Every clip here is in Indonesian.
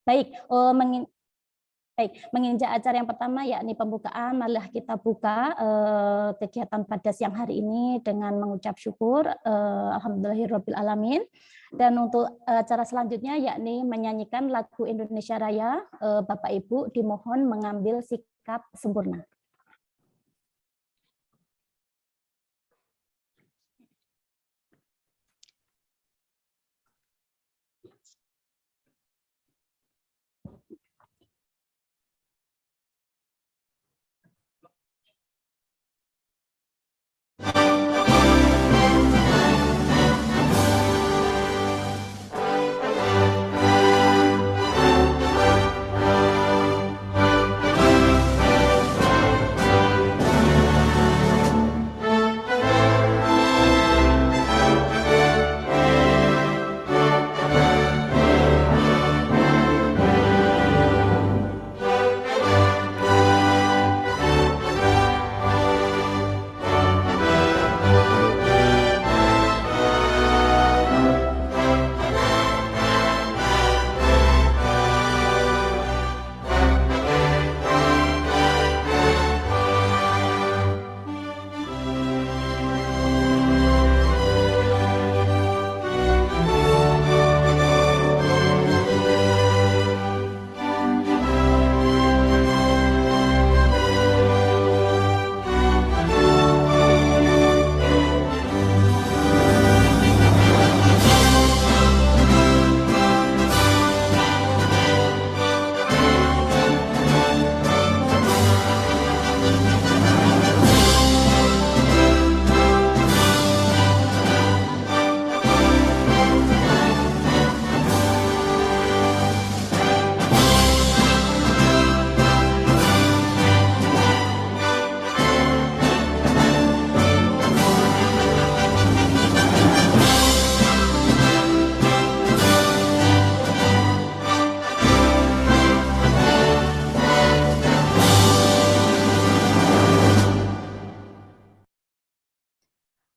Baik, menginjak acara yang pertama yakni pembukaan, marilah kita buka kegiatan pada siang hari ini dengan mengucap syukur alhamdulillahirabbil alamin. Dan untuk acara selanjutnya yakni menyanyikan lagu Indonesia Raya, Bapak Ibu dimohon mengambil sikap sempurna.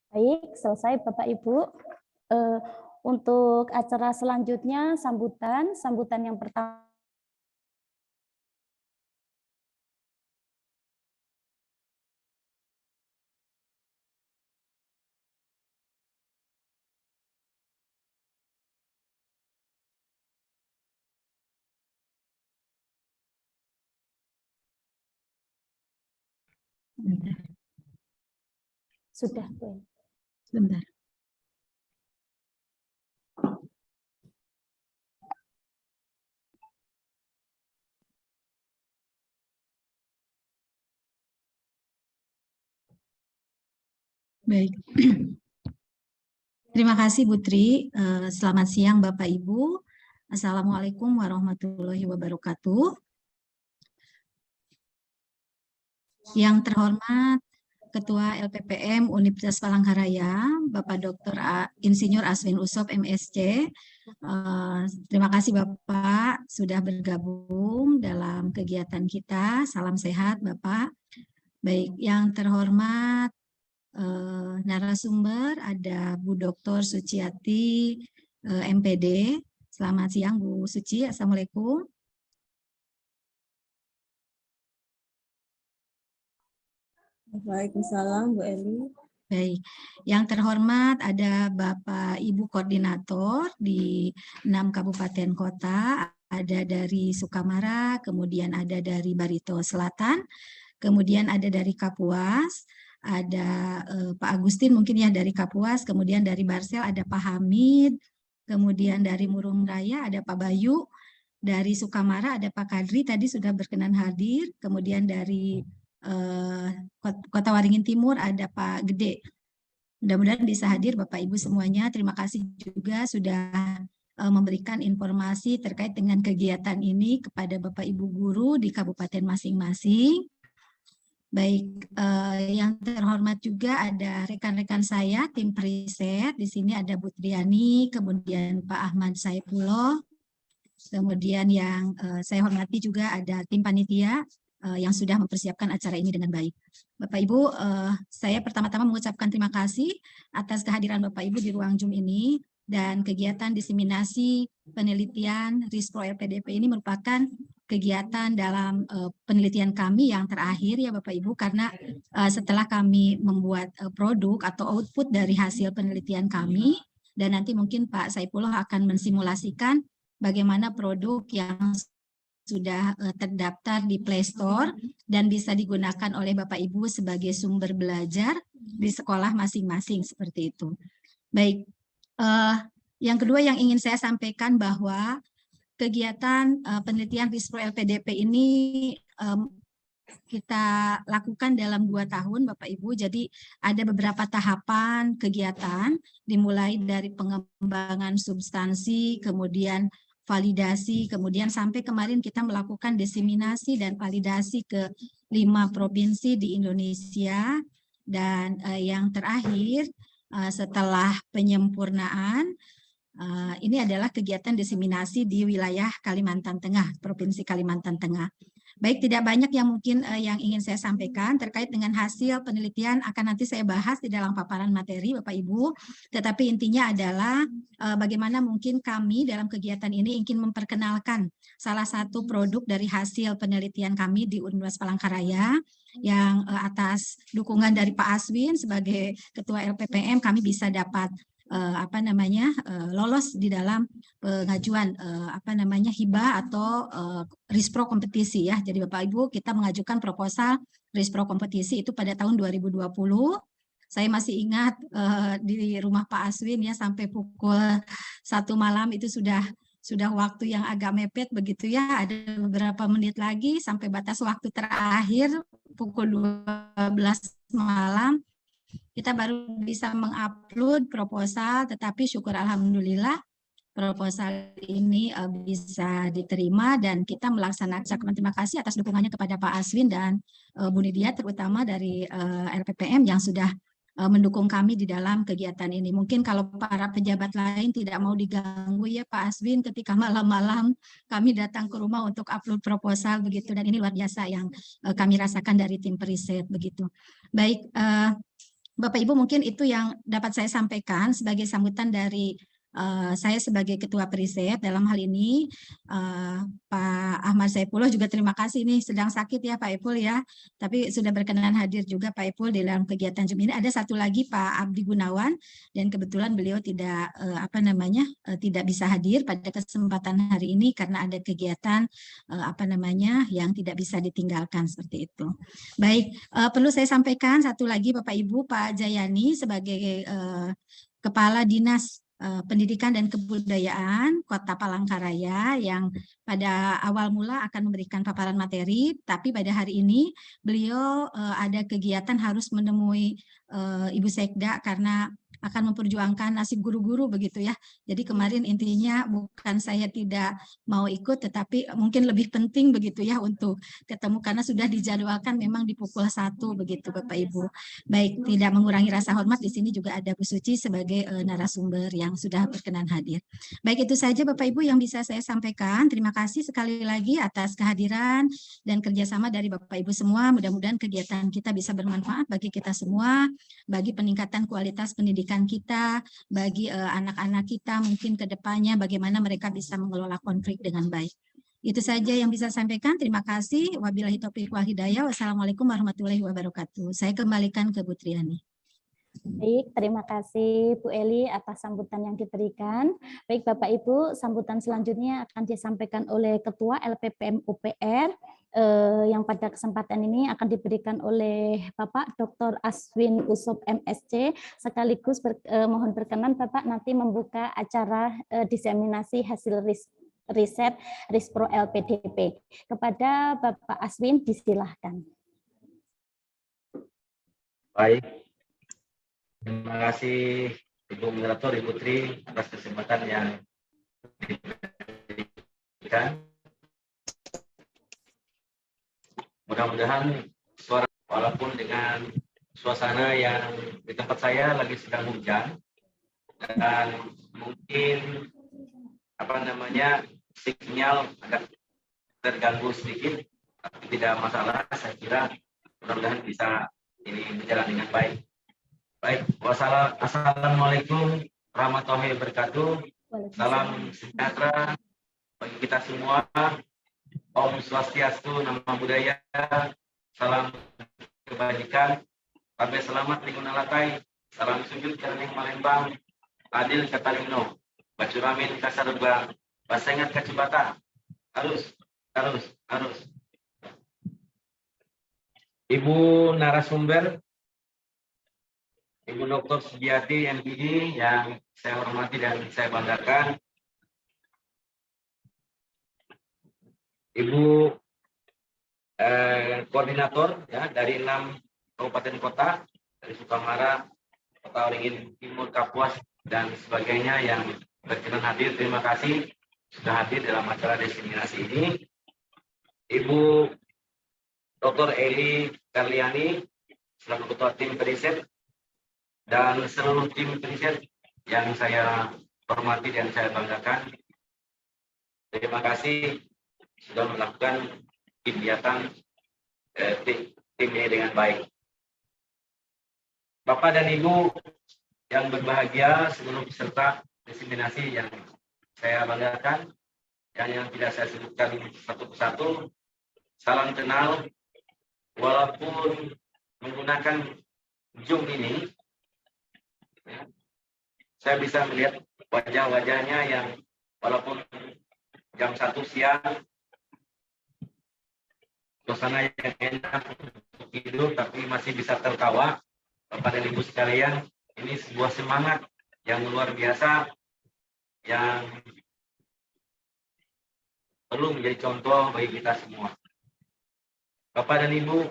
Baik, selesai Bapak Ibu. Untuk acara selanjutnya sambutan yang pertama. Sudah, Bu. Sebentar. Baik. Terima kasih Putri. Selamat siang Bapak Ibu. Assalamualaikum warahmatullahi wabarakatuh. Yang terhormat Ketua LPPM Universitas Palangkaraya, Bapak Dr. Insinyur Aswin Usop, MSc. Terima kasih Bapak sudah bergabung dalam kegiatan kita. Salam sehat Bapak. Baik, yang terhormat narasumber ada Bu Dr. Suciati, MPD. Selamat siang Bu Suci. Assalamualaikum. Waalaikumsalam Bu Eli. Baik, yang terhormat ada Bapak Ibu Koordinator di 6 kabupaten kota, ada dari Sukamara, kemudian ada dari Barito Selatan, kemudian ada dari Kapuas, ada Pak Agustin mungkin ya dari Kapuas, kemudian dari Barsel ada Pak Hamid, kemudian dari Murung Raya ada Pak Bayu, dari Sukamara ada Pak Kadri, tadi sudah berkenan hadir, kemudian dari Kota Waringin Timur ada Pak Gede. Mudah-mudahan bisa hadir Bapak Ibu semuanya. Terima kasih juga sudah memberikan informasi terkait dengan kegiatan ini kepada Bapak Ibu guru di kabupaten masing-masing. Baik, yang terhormat juga ada rekan-rekan saya tim riset. Di sini ada Bu Triani, kemudian Pak Ahmad Saifullah. Kemudian yang saya hormati juga ada tim panitia yang sudah mempersiapkan acara ini dengan baik. Bapak Ibu, saya pertama-tama mengucapkan terima kasih atas kehadiran Bapak Ibu di ruang Zoom ini. dan kegiatan diseminasi penelitian Rispro LPDP ini merupakan kegiatan dalam penelitian kami yang terakhir ya Bapak Ibu, karena setelah kami membuat produk atau output dari hasil penelitian kami, dan nanti mungkin Pak Saifullah akan mensimulasikan bagaimana produk yang sudah terdaftar di Play Store dan bisa digunakan oleh Bapak Ibu sebagai sumber belajar di sekolah masing-masing seperti itu. Baik, yang kedua yang ingin saya sampaikan bahwa kegiatan penelitian Rispro LPDP ini kita lakukan dalam 2 tahun Bapak Ibu. Jadi ada beberapa tahapan kegiatan dimulai dari pengembangan substansi, kemudian validasi, kemudian sampai kemarin kita melakukan diseminasi dan validasi ke 5 provinsi di Indonesia. Dan yang terakhir setelah penyempurnaan, ini adalah kegiatan diseminasi di wilayah Kalimantan Tengah, Provinsi Kalimantan Tengah. Baik, tidak banyak yang mungkin yang ingin saya sampaikan terkait dengan hasil penelitian, akan nanti saya bahas di dalam paparan materi Bapak Ibu. Tetapi intinya adalah bagaimana mungkin kami dalam kegiatan ini ingin memperkenalkan salah satu produk dari hasil penelitian kami di Universitas Palangkaraya, yang atas dukungan dari Pak Aswin sebagai Ketua LPPM kami bisa dapat lolos di dalam pengajuan hibah atau Rispro kompetisi ya. Jadi Bapak Ibu, kita mengajukan proposal Rispro kompetisi itu pada tahun 2020. Saya masih ingat di rumah Pak Aswin ya, sampai pukul 1 malam itu sudah waktu yang agak mepet begitu ya, ada beberapa menit lagi sampai batas waktu terakhir pukul 12 malam. Kita baru bisa mengupload proposal, tetapi syukur alhamdulillah proposal ini bisa diterima dan kita melaksanakan. Terima kasih atas dukungannya kepada Pak Aswin dan Bu Nidia, terutama dari LPPM yang sudah mendukung kami di dalam kegiatan ini. Mungkin kalau para pejabat lain tidak mau diganggu ya Pak Aswin, ketika malam-malam kami datang ke rumah untuk upload proposal begitu, dan ini luar biasa yang kami rasakan dari tim periset begitu. Baik, Bapak Ibu, mungkin itu yang dapat saya sampaikan sebagai sambutan dari saya sebagai Ketua Periset. Dalam hal ini Pak Ahmad Saifullah juga terima kasih, nih sedang sakit ya Pak Ipul ya, tapi sudah berkenan hadir juga Pak Ipul dalam kegiatan Zoom ini. Ada satu lagi Pak Abdi Gunawan, dan kebetulan beliau tidak tidak bisa hadir pada kesempatan hari ini karena ada kegiatan yang tidak bisa ditinggalkan seperti itu. Baik, perlu saya sampaikan satu lagi Bapak Ibu, Pak Jayani sebagai Kepala Dinas Pendidikan dan Kebudayaan Kota Palangkaraya yang pada awal mula akan memberikan paparan materi, tapi pada hari ini beliau ada kegiatan harus menemui Ibu Sekda karena akan memperjuangkan nasib guru-guru begitu ya. Jadi kemarin intinya bukan saya tidak mau ikut, tetapi mungkin lebih penting begitu ya untuk ketemu karena sudah dijadwalkan memang di pukul 1 begitu Bapak Ibu. Baik, tidak mengurangi rasa hormat, di sini juga ada Bu Suci sebagai narasumber yang sudah berkenan hadir. Baik, itu saja Bapak Ibu yang bisa saya sampaikan. Terima kasih sekali lagi atas kehadiran dan kerjasama dari Bapak Ibu semua. Mudah-mudahan kegiatan kita bisa bermanfaat bagi kita semua, bagi peningkatan kualitas pendidikan kita, bagi anak-anak kita mungkin ke depannya bagaimana mereka bisa mengelola konflik dengan baik. Itu saja yang bisa saya sampaikan. Terima kasih. Wabillahi taufiq wal hidayah. Wassalamualaikum warahmatullahi wabarakatuh. Saya kembalikan ke Bu Triani. Baik, terima kasih Bu Eli atas sambutan yang diberikan. Baik Bapak Ibu, sambutan selanjutnya akan disampaikan oleh Ketua LPPM UPR yang pada kesempatan ini akan diberikan oleh Bapak Dr. Aswin Usop MSc. Sekaligus mohon berkenan Bapak nanti membuka acara diseminasi hasil riset Rispro LPDP. Kepada Bapak Aswin disilahkan. Baik. Terima kasih Ibu Moderator, Ibu Tri atas kesempatan yang diberikan. Mudah-mudahan suara, walaupun dengan suasana yang di tempat saya lagi sedang hujan dan mungkin sinyal agak terganggu sedikit, tapi tidak masalah. Saya kira mudah-mudahan bisa ini berjalan dengan baik. Baik, wassalamualaikum warahmatullahi wabarakatuh. Salam sejahtera bagi kita semua. Om Swastiastu, Namo Buddhaya. Salam kebajikan. Sampai selamat di Gunalatai. Salam sujud Jarning Malembang. Adil Katalino. Bacuramin Kasarubang. Basengat Kacibata. Harus. Ibu narasumber, Ibu Dr. Sugiati MPD yang saya hormati dan saya banggakan. Ibu koordinator ya dari 6 kabupaten kota, dari Sukamara, Kota Waringin Timur, Kapuas dan sebagainya yang berkenan hadir. Terima kasih sudah hadir dalam acara diseminasi ini. Ibu Dr. Eli Karliani selaku Ketua Tim Periset dan seluruh tim Periset yang saya hormati dan saya banggakan. Terima kasih sudah melakukan kegiatan tim ini dengan baik. Bapak dan Ibu yang berbahagia, seluruh peserta diseminasi yang saya banggakan, yang tidak saya sebutkan satu persatu, salam kenal. Walaupun menggunakan Zoom ini, ya, saya bisa melihat wajah-wajahnya yang walaupun jam 1 siang, suasana yang enak untuk tidur, tapi masih bisa tertawa. Bapak dan Ibu sekalian, ini sebuah semangat yang luar biasa, yang perlu menjadi contoh bagi kita semua. Bapak dan Ibu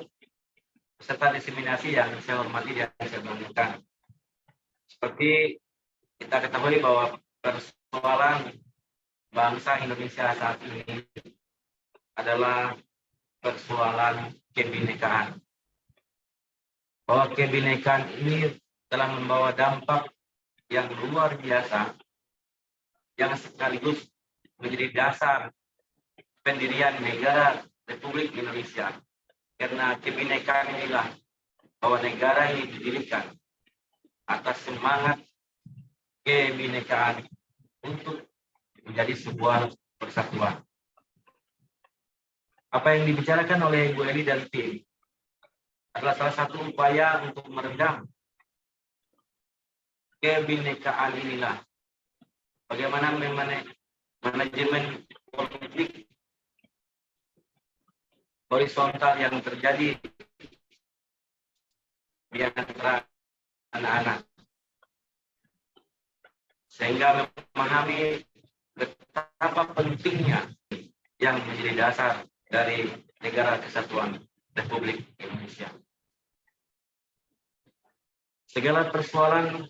peserta diseminasi yang saya hormati dan saya banggakan. Seperti kita ketahui bahwa persoalan bangsa Indonesia saat ini adalah persoalan kebinekaan. Bahwa kebinekaan ini telah membawa dampak yang luar biasa, yang sekaligus menjadi dasar pendirian negara Republik Indonesia. Karena kebinekaan inilah bahwa negara ini didirikan atas semangat kebinekaan untuk menjadi sebuah persatuan. Apa yang dibicarakan oleh Ibu Eli dan tim adalah salah satu upaya untuk meredam kebinekaan inilah. Bagaimana manajemen politik horizontal yang terjadi di antara anak-anak, sehingga memahami betapa pentingnya yang menjadi dasar dari negara kesatuan Republik Indonesia. Segala persoalan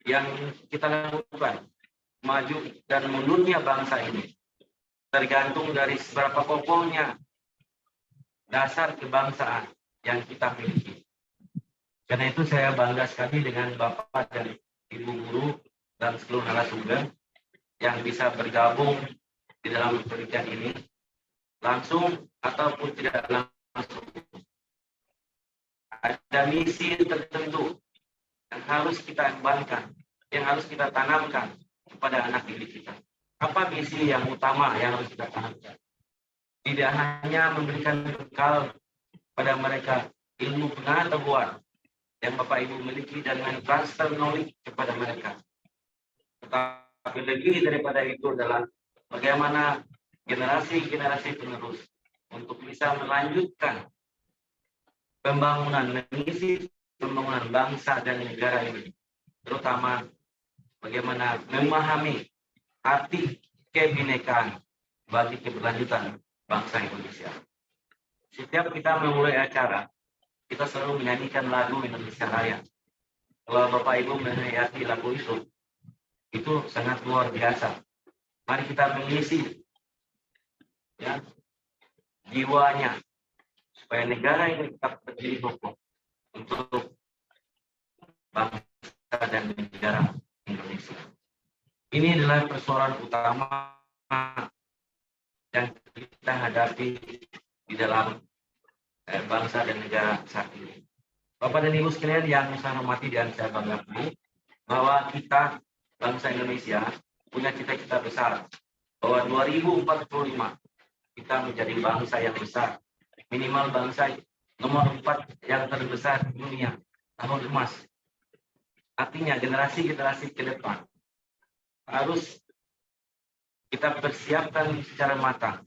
yang kita lakukan, maju dan mundurnya bangsa ini, tergantung dari seberapa kokohnya dasar kebangsaan yang kita miliki. Karena itu saya bangga sekali dengan Bapak dan Ibu guru dan seluruh narasumber yang bisa bergabung di dalam penelitian ini, langsung ataupun tidak langsung. Ada misi tertentu yang harus kita kembangkan, yang harus kita tanamkan kepada anak didik kita. Apa misi yang utama yang harus kita tanamkan? Tidak hanya memberikan bekal pada mereka ilmu pengetahuan yang Bapak Ibu miliki dan transfer knowledge kepada mereka. Tetapi lebih daripada itu adalah bagaimana generasi-generasi penerus untuk bisa melanjutkan pembangunan, mengisi pembangunan bangsa dan negara ini. Terutama bagaimana memahami arti kebinekaan bagi keberlanjutan bangsa Indonesia. Setiap kita memulai acara, kita selalu menyanyikan lagu Indonesia Raya. Kalau Bapak Ibu menghayati lagu itu sangat luar biasa. Mari kita mengisi ya, jiwanya supaya negara ini tetap berdiri kokoh untuk bangsa dan negara Indonesia. Ini adalah persoalan utama yang kita hadapi di dalam bangsa dan negara saat ini. Bapak dan Ibu sekalian yang saya hormati dan saya banggakan, bahwa kita bangsa Indonesia punya cita-cita besar bahwa 2045 kita menjadi bangsa yang besar, minimal bangsa nomor 4 yang terbesar di dunia, tahun emas. Artinya generasi-generasi ke depan harus kita persiapkan secara matang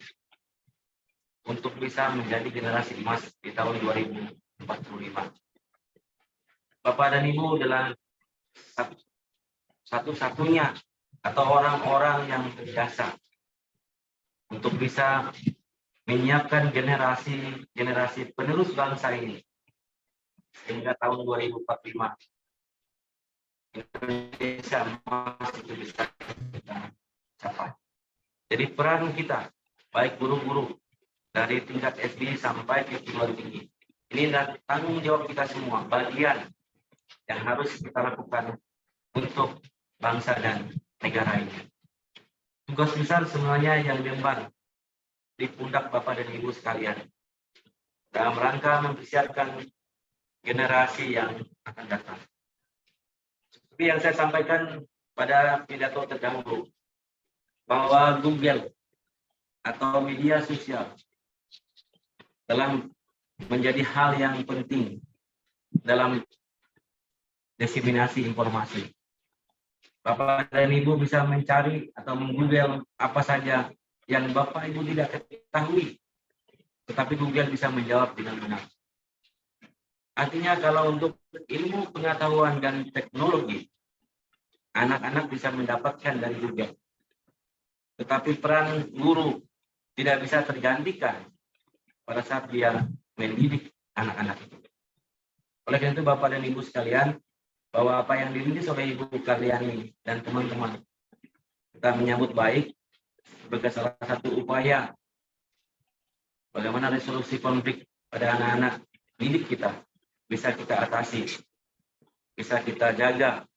untuk bisa menjadi generasi emas di tahun 2045. Bapak dan Ibu adalah satu-satunya atau orang-orang yang berjasa untuk bisa menyiapkan generasi penerus bangsa ini sehingga tahun 2045 Indonesia emas itu bisa kita capai. Jadi peran kita, baik guru-guru dari tingkat SD sampai ke perguruan tinggi, ini adalah tanggung jawab kita semua, bagian yang harus kita lakukan untuk bangsa dan negara ini. Tugas besar semuanya yang diemban di pundak Bapak dan Ibu sekalian dalam rangka mempersiapkan generasi yang akan datang. Seperti yang saya sampaikan pada pidato terdahulu, bahwa Google atau media sosial telah menjadi hal yang penting dalam diseminasi informasi. Bapak dan Ibu bisa mencari atau meng-Google apa saja yang Bapak Ibu tidak ketahui, tetapi Google bisa menjawab dengan benar. Artinya kalau untuk ilmu pengetahuan dan teknologi, anak-anak bisa mendapatkan dari Google. Tetapi peran guru tidak bisa tergantikan pada saat dia mendidik anak-anak itu. Oleh karena itu Bapak dan Ibu sekalian, bahwa apa yang dirintis oleh Ibu Karyani dan teman-teman, kita menyambut baik sebagai salah satu upaya bagaimana resolusi konflik pada anak-anak didik kita bisa kita atasi, bisa kita jaga,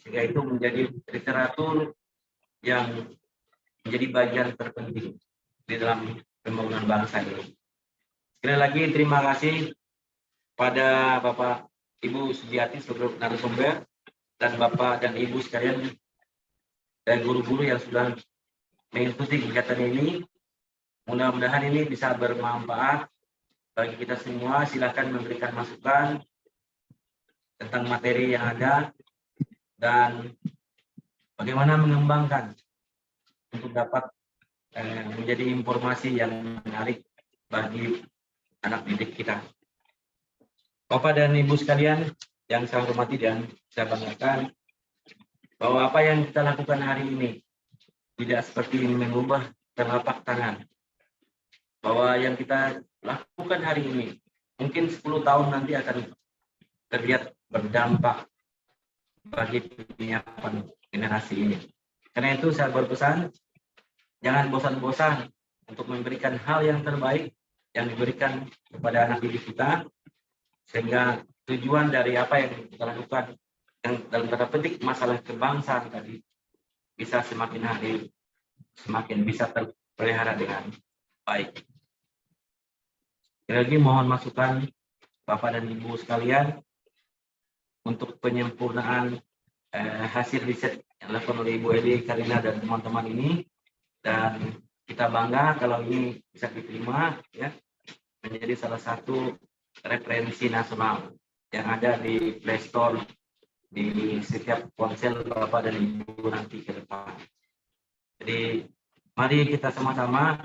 sehingga itu menjadi literatur yang menjadi bagian terpenting di dalam pembangunan bangsa ini. Sekali lagi terima kasih pada Bapak Ibu Sugiati sebagai narasumber dan Bapak dan Ibu sekalian dan guru-guru yang sudah mengikuti kegiatan ini. Mudah-mudahan ini bisa bermanfaat bagi kita semua. Silakan memberikan masukan tentang materi yang ada dan bagaimana mengembangkan untuk dapat menjadi informasi yang menarik bagi anak didik kita. Bapak dan Ibu sekalian yang saya hormati dan saya banggakan, bahwa apa yang kita lakukan hari ini tidak seperti mengubah telapak tangan. Bahwa yang kita lakukan hari ini mungkin 10 tahun nanti akan terlihat berdampak bagi penyiapan generasi ini. Karena itu saya berpesan, jangan bosan-bosan untuk memberikan hal yang terbaik yang diberikan kepada anak didik kita, sehingga tujuan dari apa yang kita lakukan yang dalam tanda petik masalah kebangsaan tadi bisa semakin hari semakin bisa terpelihara dengan baik. Sekali lagi mohon masukan Bapak dan Ibu sekalian untuk penyempurnaan hasil riset yang dilakukan oleh Ibu Eli, Karina dan teman-teman ini, dan kita bangga kalau ini bisa diterima ya menjadi salah satu referensi nasional yang ada di Play Store di setiap ponsel Bapak dan Ibu nanti ke depan. Jadi mari kita sama-sama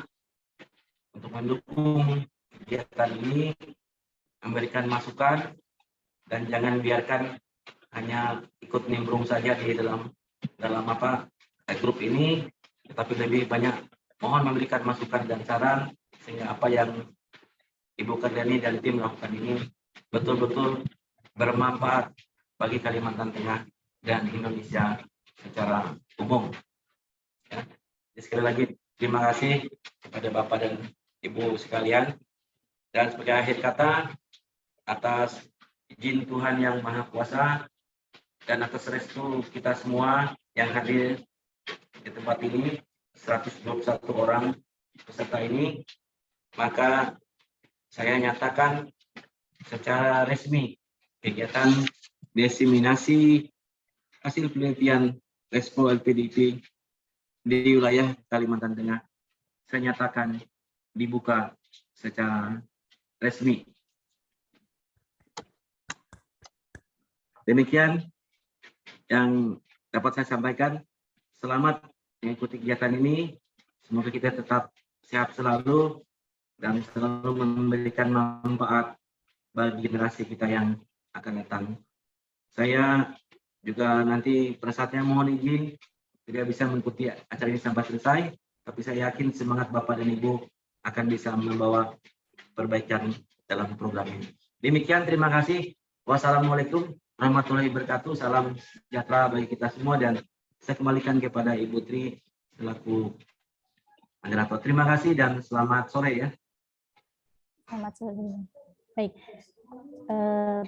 untuk mendukung kegiatan ini, memberikan masukan, dan jangan biarkan hanya ikut nimbrung saja di dalam grup ini, tetapi lebih banyak mohon memberikan masukan dan saran sehingga apa yang Ibu Karyani dan tim lakukan ini betul-betul bermanfaat bagi Kalimantan Tengah dan Indonesia secara umum. Ya. Sekali lagi terima kasih kepada Bapak dan Ibu sekalian, dan sebagai akhir kata, atas izin Tuhan yang Maha Kuasa dan atas restu kita semua yang hadir di tempat ini, 121 orang peserta ini, maka saya nyatakan secara resmi kegiatan diseminasi hasil penelitian Respro LPDP di wilayah Kalimantan Tengah saya nyatakan dibuka secara resmi. Demikian yang dapat saya sampaikan. Selamat mengikuti kegiatan ini. Semoga kita tetap sehat selalu dan selalu memberikan manfaat bagi generasi kita yang akan datang. Saya juga nanti pada saatnya mohon izin tidak bisa mengikuti acara ini sampai selesai, tapi saya yakin semangat Bapak dan Ibu akan bisa membawa perbaikan dalam program ini. Demikian, terima kasih. Wassalamualaikum warahmatullahi wabarakatuh. Salam sejahtera bagi kita semua dan saya kembalikan kepada Ibu Tri selaku moderator. Terima kasih dan selamat sore ya. Selamat sore. Baik.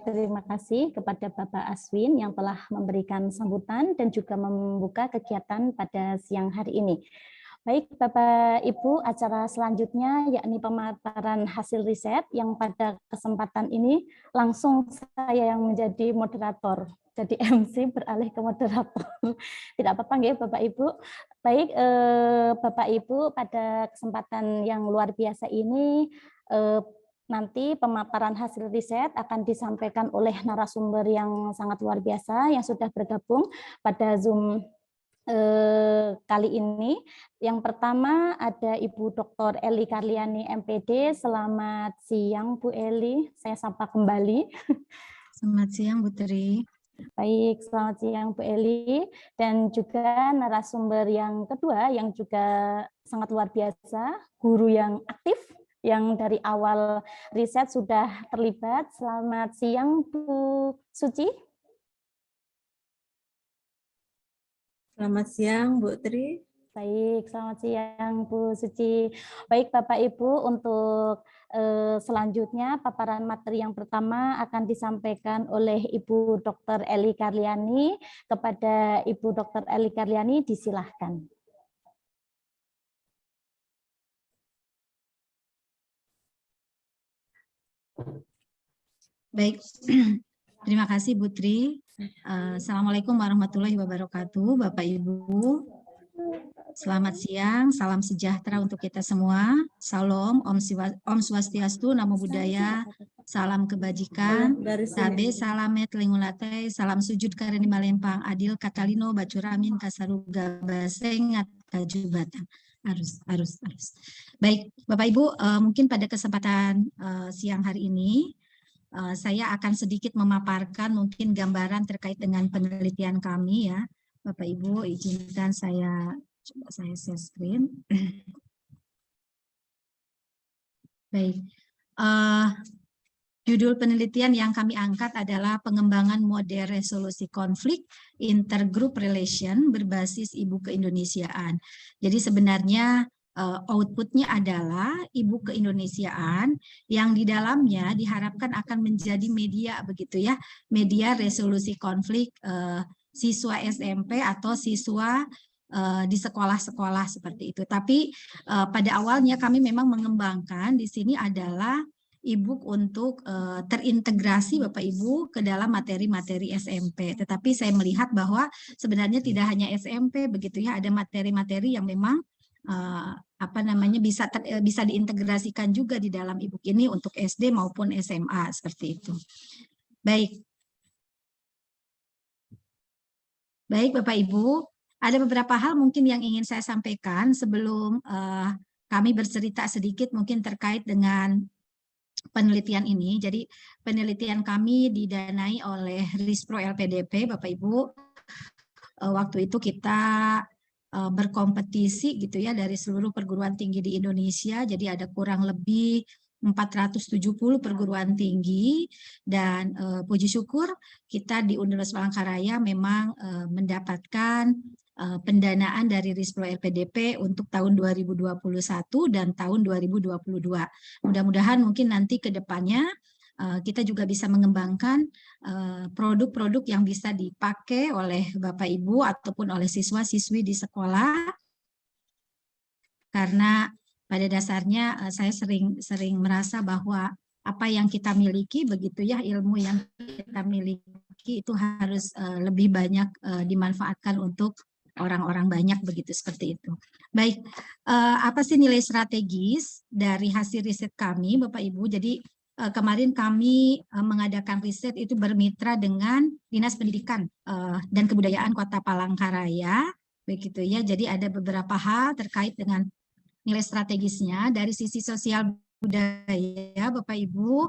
Terima kasih kepada Bapak Aswin yang telah memberikan sambutan dan juga membuka kegiatan pada siang hari ini. Baik, Bapak Ibu, acara selanjutnya yakni pemaparan hasil riset yang pada kesempatan ini langsung saya yang menjadi moderator. Jadi MC beralih ke moderator. Tidak apa-apa nggih Bapak Ibu. Baik, Bapak Ibu, pada kesempatan yang luar biasa ini nanti pemaparan hasil riset akan disampaikan oleh narasumber yang sangat luar biasa yang sudah bergabung pada Zoom kali ini. Yang pertama ada Ibu Dr. Eli Karliani MPD. Selamat siang Bu Eli, saya sapa kembali. Selamat siang Bu Tri. Baik, selamat siang Bu Eli. Dan juga narasumber yang kedua yang juga sangat luar biasa, guru yang aktif yang dari awal riset sudah terlibat. Selamat siang Bu Suci. Selamat siang Bu Tri. Baik, selamat siang Bu Suci. Baik Bapak Ibu, untuk selanjutnya paparan materi yang pertama akan disampaikan oleh Ibu Dr. Eli Karliani. Kepada Ibu Dr. Eli Karliani disilahkan. Baik, terima kasih Bu Tri. Assalamualaikum warahmatullahi wabarakatuh, Bapak Ibu. Selamat siang, salam sejahtera untuk kita semua. Salam, Om Swastiastu, Namo Buddhaya, salam kebajikan, tabe salamet lingulate, salam sujud kareni malempang, adil katalino, bacuramin, kasaruga basengat, kajubatan. Harus. Baik, Bapak Ibu, mungkin pada kesempatan siang hari ini, saya akan sedikit memaparkan mungkin gambaran terkait dengan penelitian kami ya. Bapak Ibu izinkan saya share screen. Baik. Judul penelitian yang kami angkat adalah pengembangan model resolusi konflik intergroup relation berbasis ibu keindonesiaan. Jadi sebenarnya outputnya adalah ibu keindonesiaan yang di dalamnya diharapkan akan menjadi media begitu ya, media resolusi konflik siswa SMP atau siswa di sekolah-sekolah seperti itu. Tapi pada awalnya kami memang mengembangkan di sini adalah e-book untuk terintegrasi Bapak Ibu ke dalam materi-materi SMP. Tetapi saya melihat bahwa sebenarnya tidak hanya SMP begitu ya, ada materi-materi yang memang bisa diintegrasikan juga di dalam e-book ini untuk SD maupun SMA seperti itu. Baik. Baik Bapak Ibu, ada beberapa hal mungkin yang ingin saya sampaikan sebelum kami bercerita sedikit mungkin terkait dengan penelitian ini. Jadi penelitian kami didanai oleh Rispro LPDP Bapak Ibu. Waktu itu kita berkompetisi gitu ya dari seluruh perguruan tinggi di Indonesia. Jadi ada kurang lebih 470 perguruan tinggi dan puji syukur kita di Universitas Palangkaraya memang mendapatkan pendanaan dari Rispro LPDP untuk tahun 2021 dan tahun 2022. Mudah-mudahan mungkin nanti ke depannya kita juga bisa mengembangkan produk-produk yang bisa dipakai oleh Bapak Ibu ataupun oleh siswa-siswi di sekolah. Karena pada dasarnya saya sering merasa bahwa apa yang kita miliki begitu ya, ilmu yang kita miliki itu harus lebih banyak dimanfaatkan untuk orang-orang banyak begitu, seperti itu. Baik, apa sih nilai strategis dari hasil riset kami, Bapak Ibu? Jadi kemarin kami mengadakan riset itu bermitra dengan Dinas Pendidikan dan Kebudayaan Kota Palangkaraya, begitu ya. Jadi ada beberapa hal terkait dengan nilai strategisnya dari sisi sosial budaya, Bapak Ibu.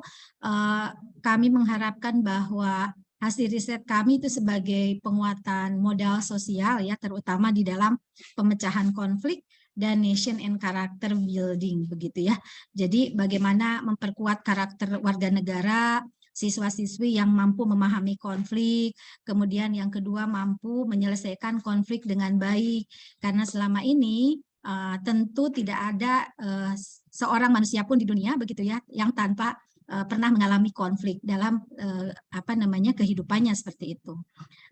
Kami mengharapkan bahwa hasil riset kami itu sebagai penguatan modal sosial ya, terutama di dalam pemecahan konflik dan nation and character building, begitu ya. Jadi bagaimana memperkuat karakter warga negara, siswa-siswi yang mampu memahami konflik, kemudian yang kedua mampu menyelesaikan konflik dengan baik, karena selama ini tentu tidak ada seorang manusia pun di dunia, begitu ya, yang tanpa pernah mengalami konflik dalam kehidupannya, seperti itu.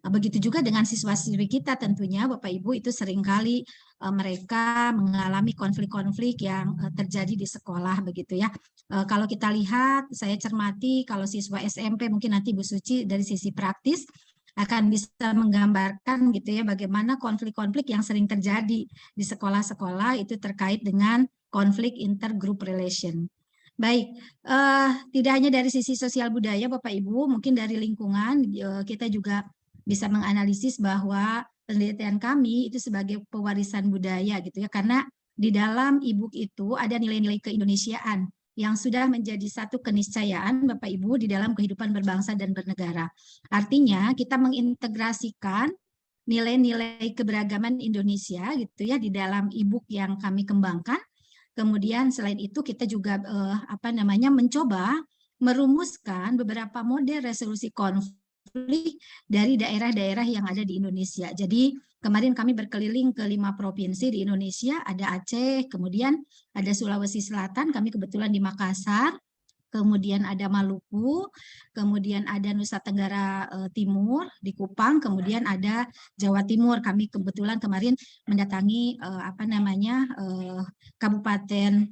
Begitu juga dengan siswa-siswi kita, tentunya Bapak Ibu itu seringkali mereka mengalami konflik-konflik yang terjadi di sekolah, begitu ya. Kalau kita lihat, saya cermati kalau siswa SMP, mungkin nanti Bu Suci dari sisi praktis akan bisa menggambarkan gitu ya bagaimana konflik-konflik yang sering terjadi di sekolah-sekolah itu terkait dengan konflik intergroup relation. Baik, tidak hanya dari sisi sosial budaya Bapak Ibu, mungkin dari lingkungan kita juga bisa menganalisis bahwa penelitian kami itu sebagai pewarisan budaya gitu ya, karena di dalam e-book itu ada nilai-nilai keindonesiaan yang sudah menjadi satu keniscayaan Bapak Ibu di dalam kehidupan berbangsa dan bernegara. Artinya kita mengintegrasikan nilai-nilai keberagaman Indonesia gitu ya di dalam e-book yang kami kembangkan. Kemudian selain itu kita juga mencoba merumuskan beberapa model resolusi konflik dari daerah-daerah yang ada di Indonesia. Jadi kemarin kami berkeliling ke 5 provinsi di Indonesia, ada Aceh, kemudian ada Sulawesi Selatan, kami kebetulan di Makassar, kemudian ada Maluku, kemudian ada Nusa Tenggara Timur di Kupang, kemudian ada Jawa Timur. Kami kebetulan kemarin mendatangi Kabupaten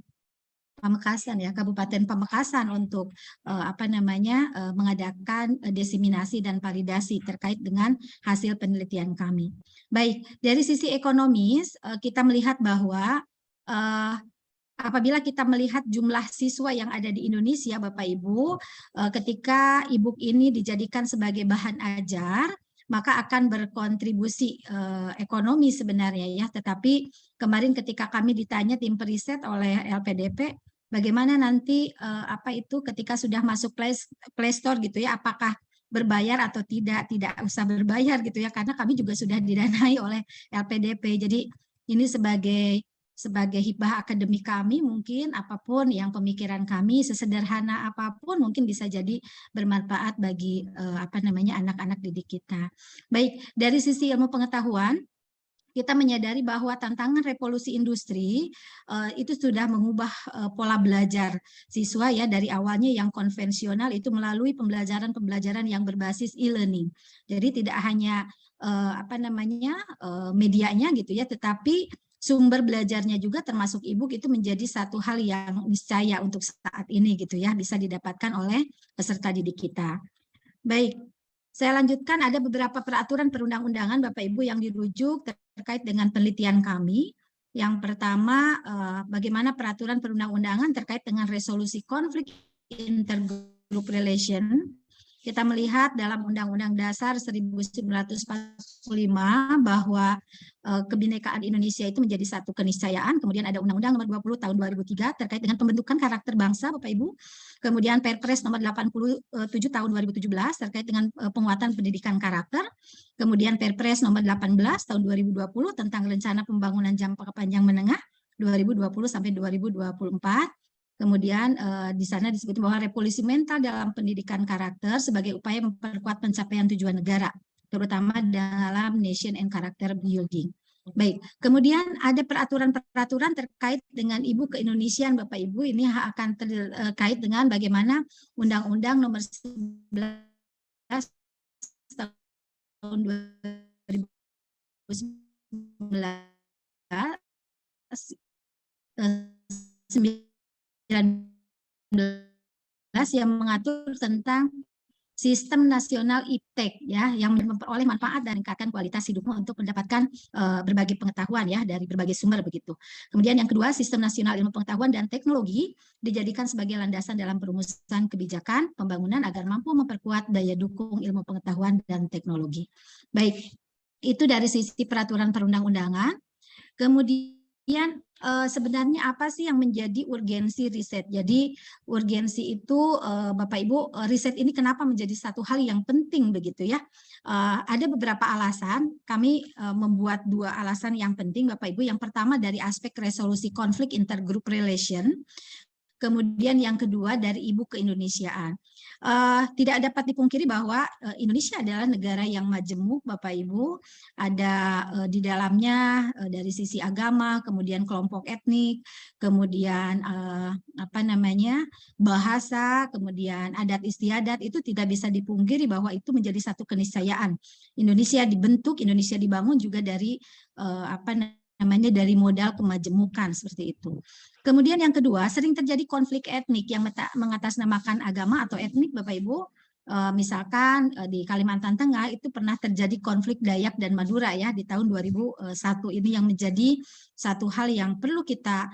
Pamekasan ya, Kabupaten Pamekasan untuk mengadakan diseminasi dan validasi terkait dengan hasil penelitian kami. Baik, dari sisi ekonomis kita melihat bahwa apabila kita melihat jumlah siswa yang ada di Indonesia, Bapak Ibu, ketika e-book ini dijadikan sebagai bahan ajar, maka akan berkontribusi ekonomi sebenarnya ya. Tetapi kemarin ketika kami ditanya tim periset oleh LPDP, bagaimana nanti ketika sudah masuk Play Store gitu ya, apakah berbayar atau tidak usah berbayar gitu ya, karena kami juga sudah didanai oleh LPDP. Jadi ini sebagai hibah akademik kami, mungkin apapun yang pemikiran kami sesederhana apapun mungkin bisa jadi bermanfaat bagi anak-anak didik kita. Baik, dari sisi ilmu pengetahuan kita menyadari bahwa tantangan revolusi industri itu sudah mengubah pola belajar siswa ya, dari awalnya yang konvensional itu melalui pembelajaran yang berbasis e-learning. Jadi tidak hanya medianya gitu ya, tetapi sumber belajarnya juga termasuk e-book itu menjadi satu hal yang niscaya untuk saat ini gitu ya, bisa didapatkan oleh peserta didik kita. Baik, saya lanjutkan, ada beberapa peraturan perundang-undangan Bapak Ibu yang dirujuk terkait dengan penelitian kami. Yang pertama, bagaimana peraturan perundang-undangan terkait dengan resolusi konflik intergroup relation. Kita melihat dalam Undang-Undang Dasar 1945 bahwa kebinekaan Indonesia itu menjadi satu keniscayaan. Kemudian ada Undang-Undang Nomor 20 Tahun 2003 terkait dengan pembentukan karakter bangsa, Bapak Ibu. Kemudian Perpres Nomor 87 Tahun 2017 terkait dengan penguatan pendidikan karakter. Kemudian Perpres Nomor 18 Tahun 2020 tentang rencana pembangunan jangka panjang menengah 2020 sampai 2024. Kemudian di sana disebut bahwa revolusi mental dalam pendidikan karakter sebagai upaya memperkuat pencapaian tujuan negara, terutama dalam nation and character building. Baik, kemudian ada peraturan-peraturan terkait dengan e-book keindonesiaan Bapak Ibu, ini akan terkait dengan bagaimana Undang-Undang Nomor 11 Tahun 2019 yang mengatur tentang Sistem Nasional Iptek ya, yang memperoleh manfaat dan meningkatkan kualitas hidupmu untuk mendapatkan berbagai pengetahuan ya dari berbagai sumber begitu. Kemudian yang kedua, Sistem Nasional Ilmu Pengetahuan dan Teknologi dijadikan sebagai landasan dalam perumusan kebijakan pembangunan agar mampu memperkuat daya dukung ilmu pengetahuan dan teknologi. Baik, itu dari sisi peraturan perundang-undangan. Kemudian sebenarnya apa sih yang menjadi urgensi riset? Jadi urgensi itu Bapak Ibu, riset ini kenapa menjadi satu hal yang penting begitu ya? Ada beberapa alasan, kami membuat 2 alasan yang penting Bapak Ibu. Yang pertama dari aspek resolusi konflik intergroup relation. Kemudian yang kedua dari ibu keindonesiaan. Tidak dapat dipungkiri bahwa Indonesia adalah negara yang majemuk, Bapak Ibu. Ada di dalamnya dari sisi agama, kemudian kelompok etnik, kemudian bahasa, kemudian adat istiadat, itu tidak bisa dipungkiri bahwa itu menjadi satu keniscayaan. Indonesia dibentuk, Indonesia dibangun juga dari dari modal kemajemukan seperti itu. Kemudian yang kedua, sering terjadi konflik etnik yang mengatasnamakan agama atau etnik, Bapak Ibu. Misalkan di Kalimantan Tengah itu pernah terjadi konflik Dayak dan Madura ya di tahun 2001 ini, yang menjadi satu hal yang perlu kita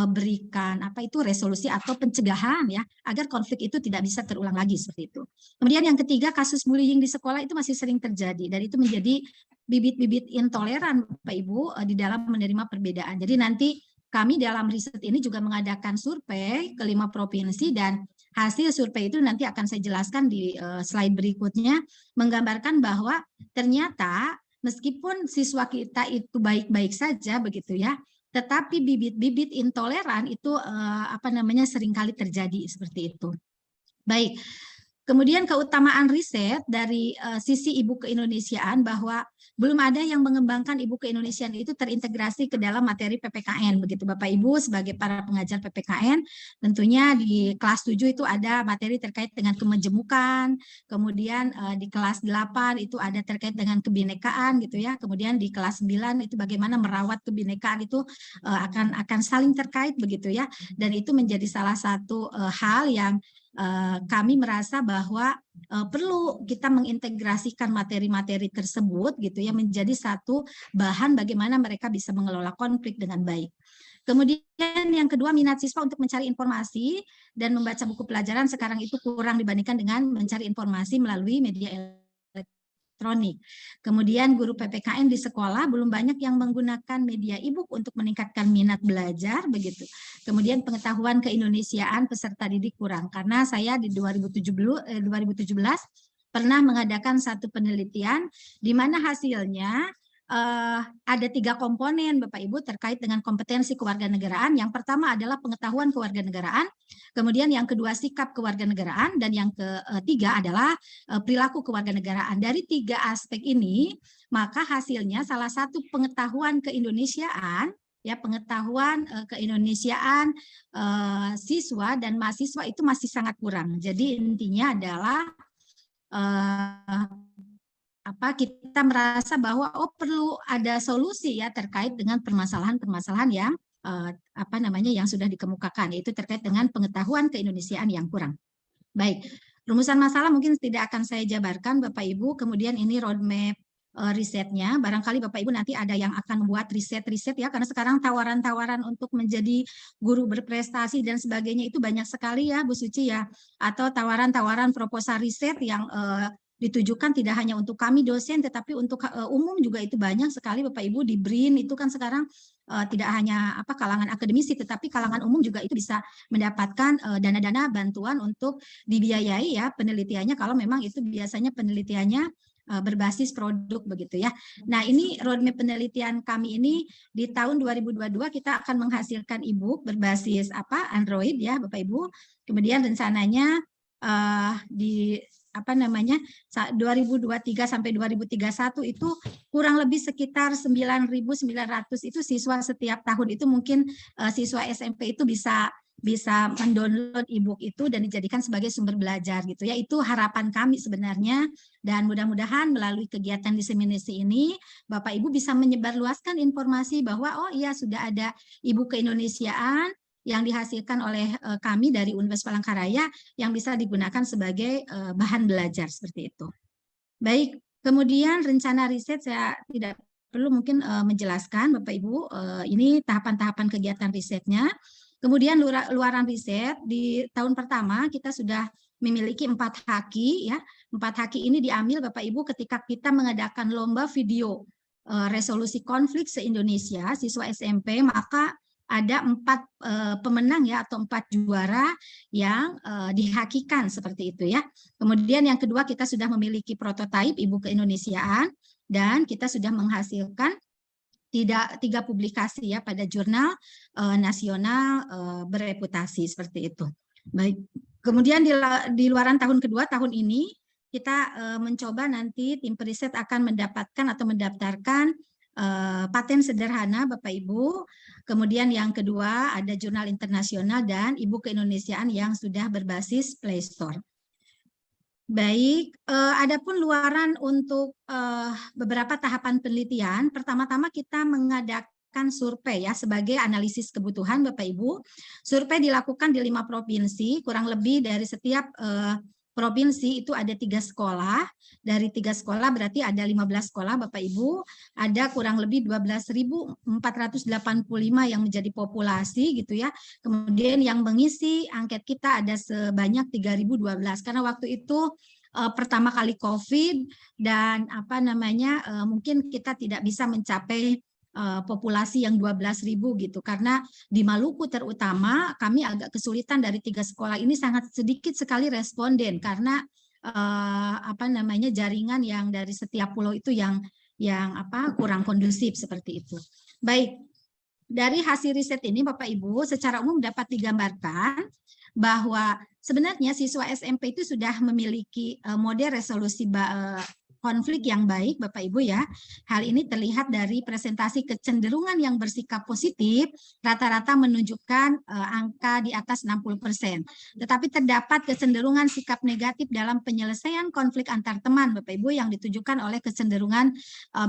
berikan resolusi atau pencegahan ya, agar konflik itu tidak bisa terulang lagi seperti itu. Kemudian yang ketiga, kasus bullying di sekolah itu masih sering terjadi dan itu menjadi bibit-bibit intoleran Bapak Ibu di dalam menerima perbedaan. Jadi nanti kami dalam riset ini juga mengadakan survei ke 5 provinsi dan hasil survei itu nanti akan saya jelaskan di slide berikutnya, menggambarkan bahwa ternyata meskipun siswa kita itu baik-baik saja begitu ya, tetapi bibit-bibit intoleran itu seringkali terjadi seperti itu. Baik. Kemudian keutamaan riset dari sisi ibu keindonesiaan, bahwa belum ada yang mengembangkan ibu keindonesiaan itu terintegrasi ke dalam materi PPKN. Begitu Bapak Ibu sebagai para pengajar PPKN, tentunya di kelas 7 itu ada materi terkait dengan kemajemukan, kemudian di kelas 8 itu ada terkait dengan kebinekaan gitu ya. Kemudian di kelas 9 itu bagaimana merawat kebinekaan itu akan saling terkait begitu ya. Dan itu menjadi salah satu hal yang kami merasa bahwa perlu kita mengintegrasikan materi-materi tersebut gitu ya, menjadi satu bahan bagaimana mereka bisa mengelola konflik dengan baik. Kemudian yang kedua, minat siswa untuk mencari informasi dan membaca buku pelajaran sekarang itu kurang dibandingkan dengan mencari informasi melalui media elektronik. Kemudian guru PPKN di sekolah belum banyak yang menggunakan media e-book untuk meningkatkan minat belajar begitu. Kemudian pengetahuan keindonesiaan peserta didik kurang, karena saya di 2017 pernah mengadakan satu penelitian di mana hasilnya ada 3 komponen Bapak Ibu terkait dengan kompetensi kewarganegaraan. Yang pertama adalah pengetahuan kewarganegaraan, kemudian yang kedua sikap kewarganegaraan, dan yang ketiga adalah perilaku kewarganegaraan. Dari 3 aspek ini, maka hasilnya salah satu pengetahuan keindonesiaan ya, pengetahuan keindonesiaan siswa dan mahasiswa itu masih sangat kurang. Jadi intinya adalah kita merasa bahwa perlu ada solusi ya terkait dengan permasalahan-permasalahan yang yang sudah dikemukakan, yaitu terkait dengan pengetahuan keindonesiaan yang kurang. Baik, rumusan masalah mungkin tidak akan saya jabarkan Bapak Ibu. Kemudian ini roadmap risetnya, barangkali Bapak Ibu nanti ada yang akan membuat riset-riset ya, karena sekarang tawaran-tawaran untuk menjadi guru berprestasi dan sebagainya itu banyak sekali ya Bu Suci ya, atau tawaran-tawaran proposal riset yang ditujukan tidak hanya untuk kami dosen, tetapi untuk umum juga itu banyak sekali Bapak Ibu. Di BRIN itu kan sekarang tidak hanya kalangan akademisi, tetapi kalangan umum juga itu bisa mendapatkan dana-dana bantuan untuk dibiayai ya penelitiannya, kalau memang itu biasanya penelitiannya berbasis produk begitu ya. Nah, ini roadmap penelitian kami ini di tahun 2022 kita akan menghasilkan e-book berbasis Android ya Bapak Ibu. Kemudian rencananya di 2023 sampai 2031 itu kurang lebih sekitar 9.900 itu siswa setiap tahun itu, mungkin siswa SMP itu bisa mendownload e-book itu dan dijadikan sebagai sumber belajar gitu ya. Itu harapan kami sebenarnya, dan mudah-mudahan melalui kegiatan diseminasi ini Bapak Ibu bisa menyebarluaskan informasi bahwa oh iya sudah ada e-book keindonesiaan yang dihasilkan oleh kami dari Universitas Palangkaraya yang bisa digunakan sebagai bahan belajar seperti itu. Baik, kemudian rencana riset saya tidak perlu mungkin menjelaskan Bapak Ibu, ini tahapan-tahapan kegiatan risetnya. Kemudian luaran riset di tahun pertama kita sudah memiliki 4 haki ya. 4 haki ini diambil Bapak Ibu ketika kita mengadakan lomba video resolusi konflik se-Indonesia siswa SMP, maka ada 4 pemenang ya atau 4 juara yang dihakikan seperti itu ya. Kemudian yang kedua kita sudah memiliki prototipe Ibu Keindonesiaan dan kita sudah menghasilkan 3 publikasi ya pada jurnal nasional bereputasi seperti itu. Baik. Kemudian di luaran tahun kedua tahun ini kita mencoba nanti tim periset akan mendapatkan atau mendaftarkan paten sederhana Bapak Ibu. Kemudian yang kedua ada jurnal internasional dan Ibu Keindonesiaan yang sudah berbasis Play Store. Baik, adapun luaran untuk beberapa tahapan penelitian, pertama-tama kita mengadakan survei ya sebagai analisis kebutuhan Bapak Ibu. Survei dilakukan di 5 provinsi, kurang lebih dari setiap provinsi itu ada 3 sekolah. Dari 3 sekolah berarti ada 15 sekolah Bapak Ibu, ada kurang lebih 12.485 yang menjadi populasi gitu ya. Kemudian yang mengisi angket kita ada sebanyak 3.012 karena waktu itu pertama kali COVID dan mungkin kita tidak bisa mencapai populasi yang 12.000 gitu karena di Maluku terutama kami agak kesulitan dari 3 sekolah ini sangat sedikit sekali responden karena jaringan yang dari setiap pulau itu yang kurang kondusif seperti itu. Baik, dari hasil riset ini Bapak Ibu secara umum dapat digambarkan bahwa sebenarnya siswa SMP itu sudah memiliki model resolusi konflik yang baik Bapak Ibu ya. Hal ini terlihat dari presentasi kecenderungan yang bersikap positif rata-rata menunjukkan angka di atas 60%. Tetapi terdapat kecenderungan sikap negatif dalam penyelesaian konflik antar teman Bapak Ibu yang ditujukan oleh kecenderungan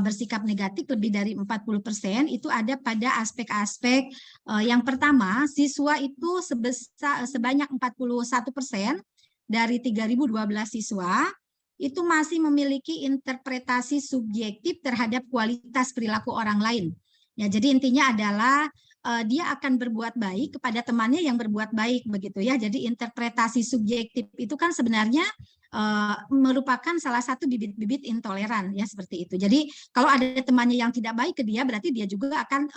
bersikap negatif lebih dari 40%. Itu ada pada aspek-aspek yang pertama, siswa itu sebanyak 41% dari 3.012 siswa itu masih memiliki interpretasi subjektif terhadap kualitas perilaku orang lain. Ya, jadi intinya adalah dia akan berbuat baik kepada temannya yang berbuat baik begitu ya. Jadi interpretasi subjektif itu kan sebenarnya merupakan salah satu bibit-bibit intoleran ya seperti itu. Jadi kalau ada temannya yang tidak baik ke dia berarti dia juga akan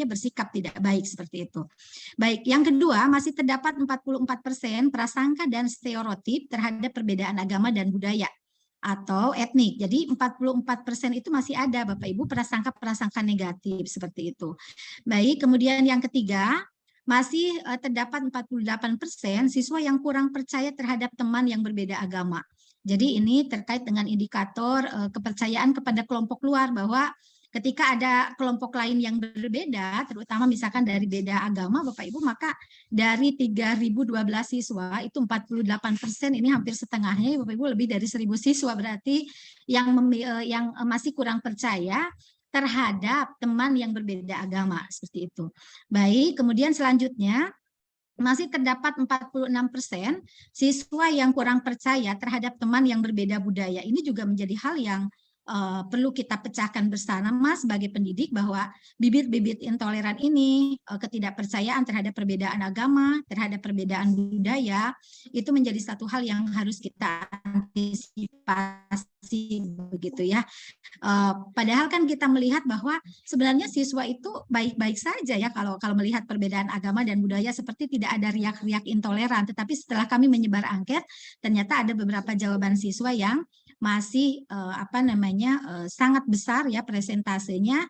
bersikap tidak baik seperti itu. Baik, yang kedua masih terdapat 44% prasangka dan stereotip terhadap perbedaan agama dan budaya atau etnik. Jadi 44% itu masih ada Bapak Ibu prasangka-prasangka negatif seperti itu. Baik, kemudian yang ketiga masih terdapat 48% siswa yang kurang percaya terhadap teman yang berbeda agama. Jadi ini terkait dengan indikator kepercayaan kepada kelompok luar bahwa ketika ada kelompok lain yang berbeda, terutama misalkan dari beda agama Bapak Ibu, maka dari 3.012 siswa itu 48% ini hampir setengahnya Bapak Ibu lebih dari 1.000 siswa berarti yang masih kurang percaya terhadap teman yang berbeda agama seperti itu. Baik, kemudian selanjutnya masih terdapat 46% siswa yang kurang percaya terhadap teman yang berbeda budaya. Ini juga menjadi hal yang perlu kita pecahkan bersama sebagai pendidik bahwa bibit-bibit intoleran ini, ketidakpercayaan terhadap perbedaan agama, terhadap perbedaan budaya, itu menjadi satu hal yang harus kita antisipasi begitu ya. Padahal kan kita melihat bahwa sebenarnya siswa itu baik-baik saja ya kalau melihat perbedaan agama dan budaya seperti tidak ada riak-riak intoleran, tetapi setelah kami menyebar angket ternyata ada beberapa jawaban siswa yang masih sangat besar ya presentasenya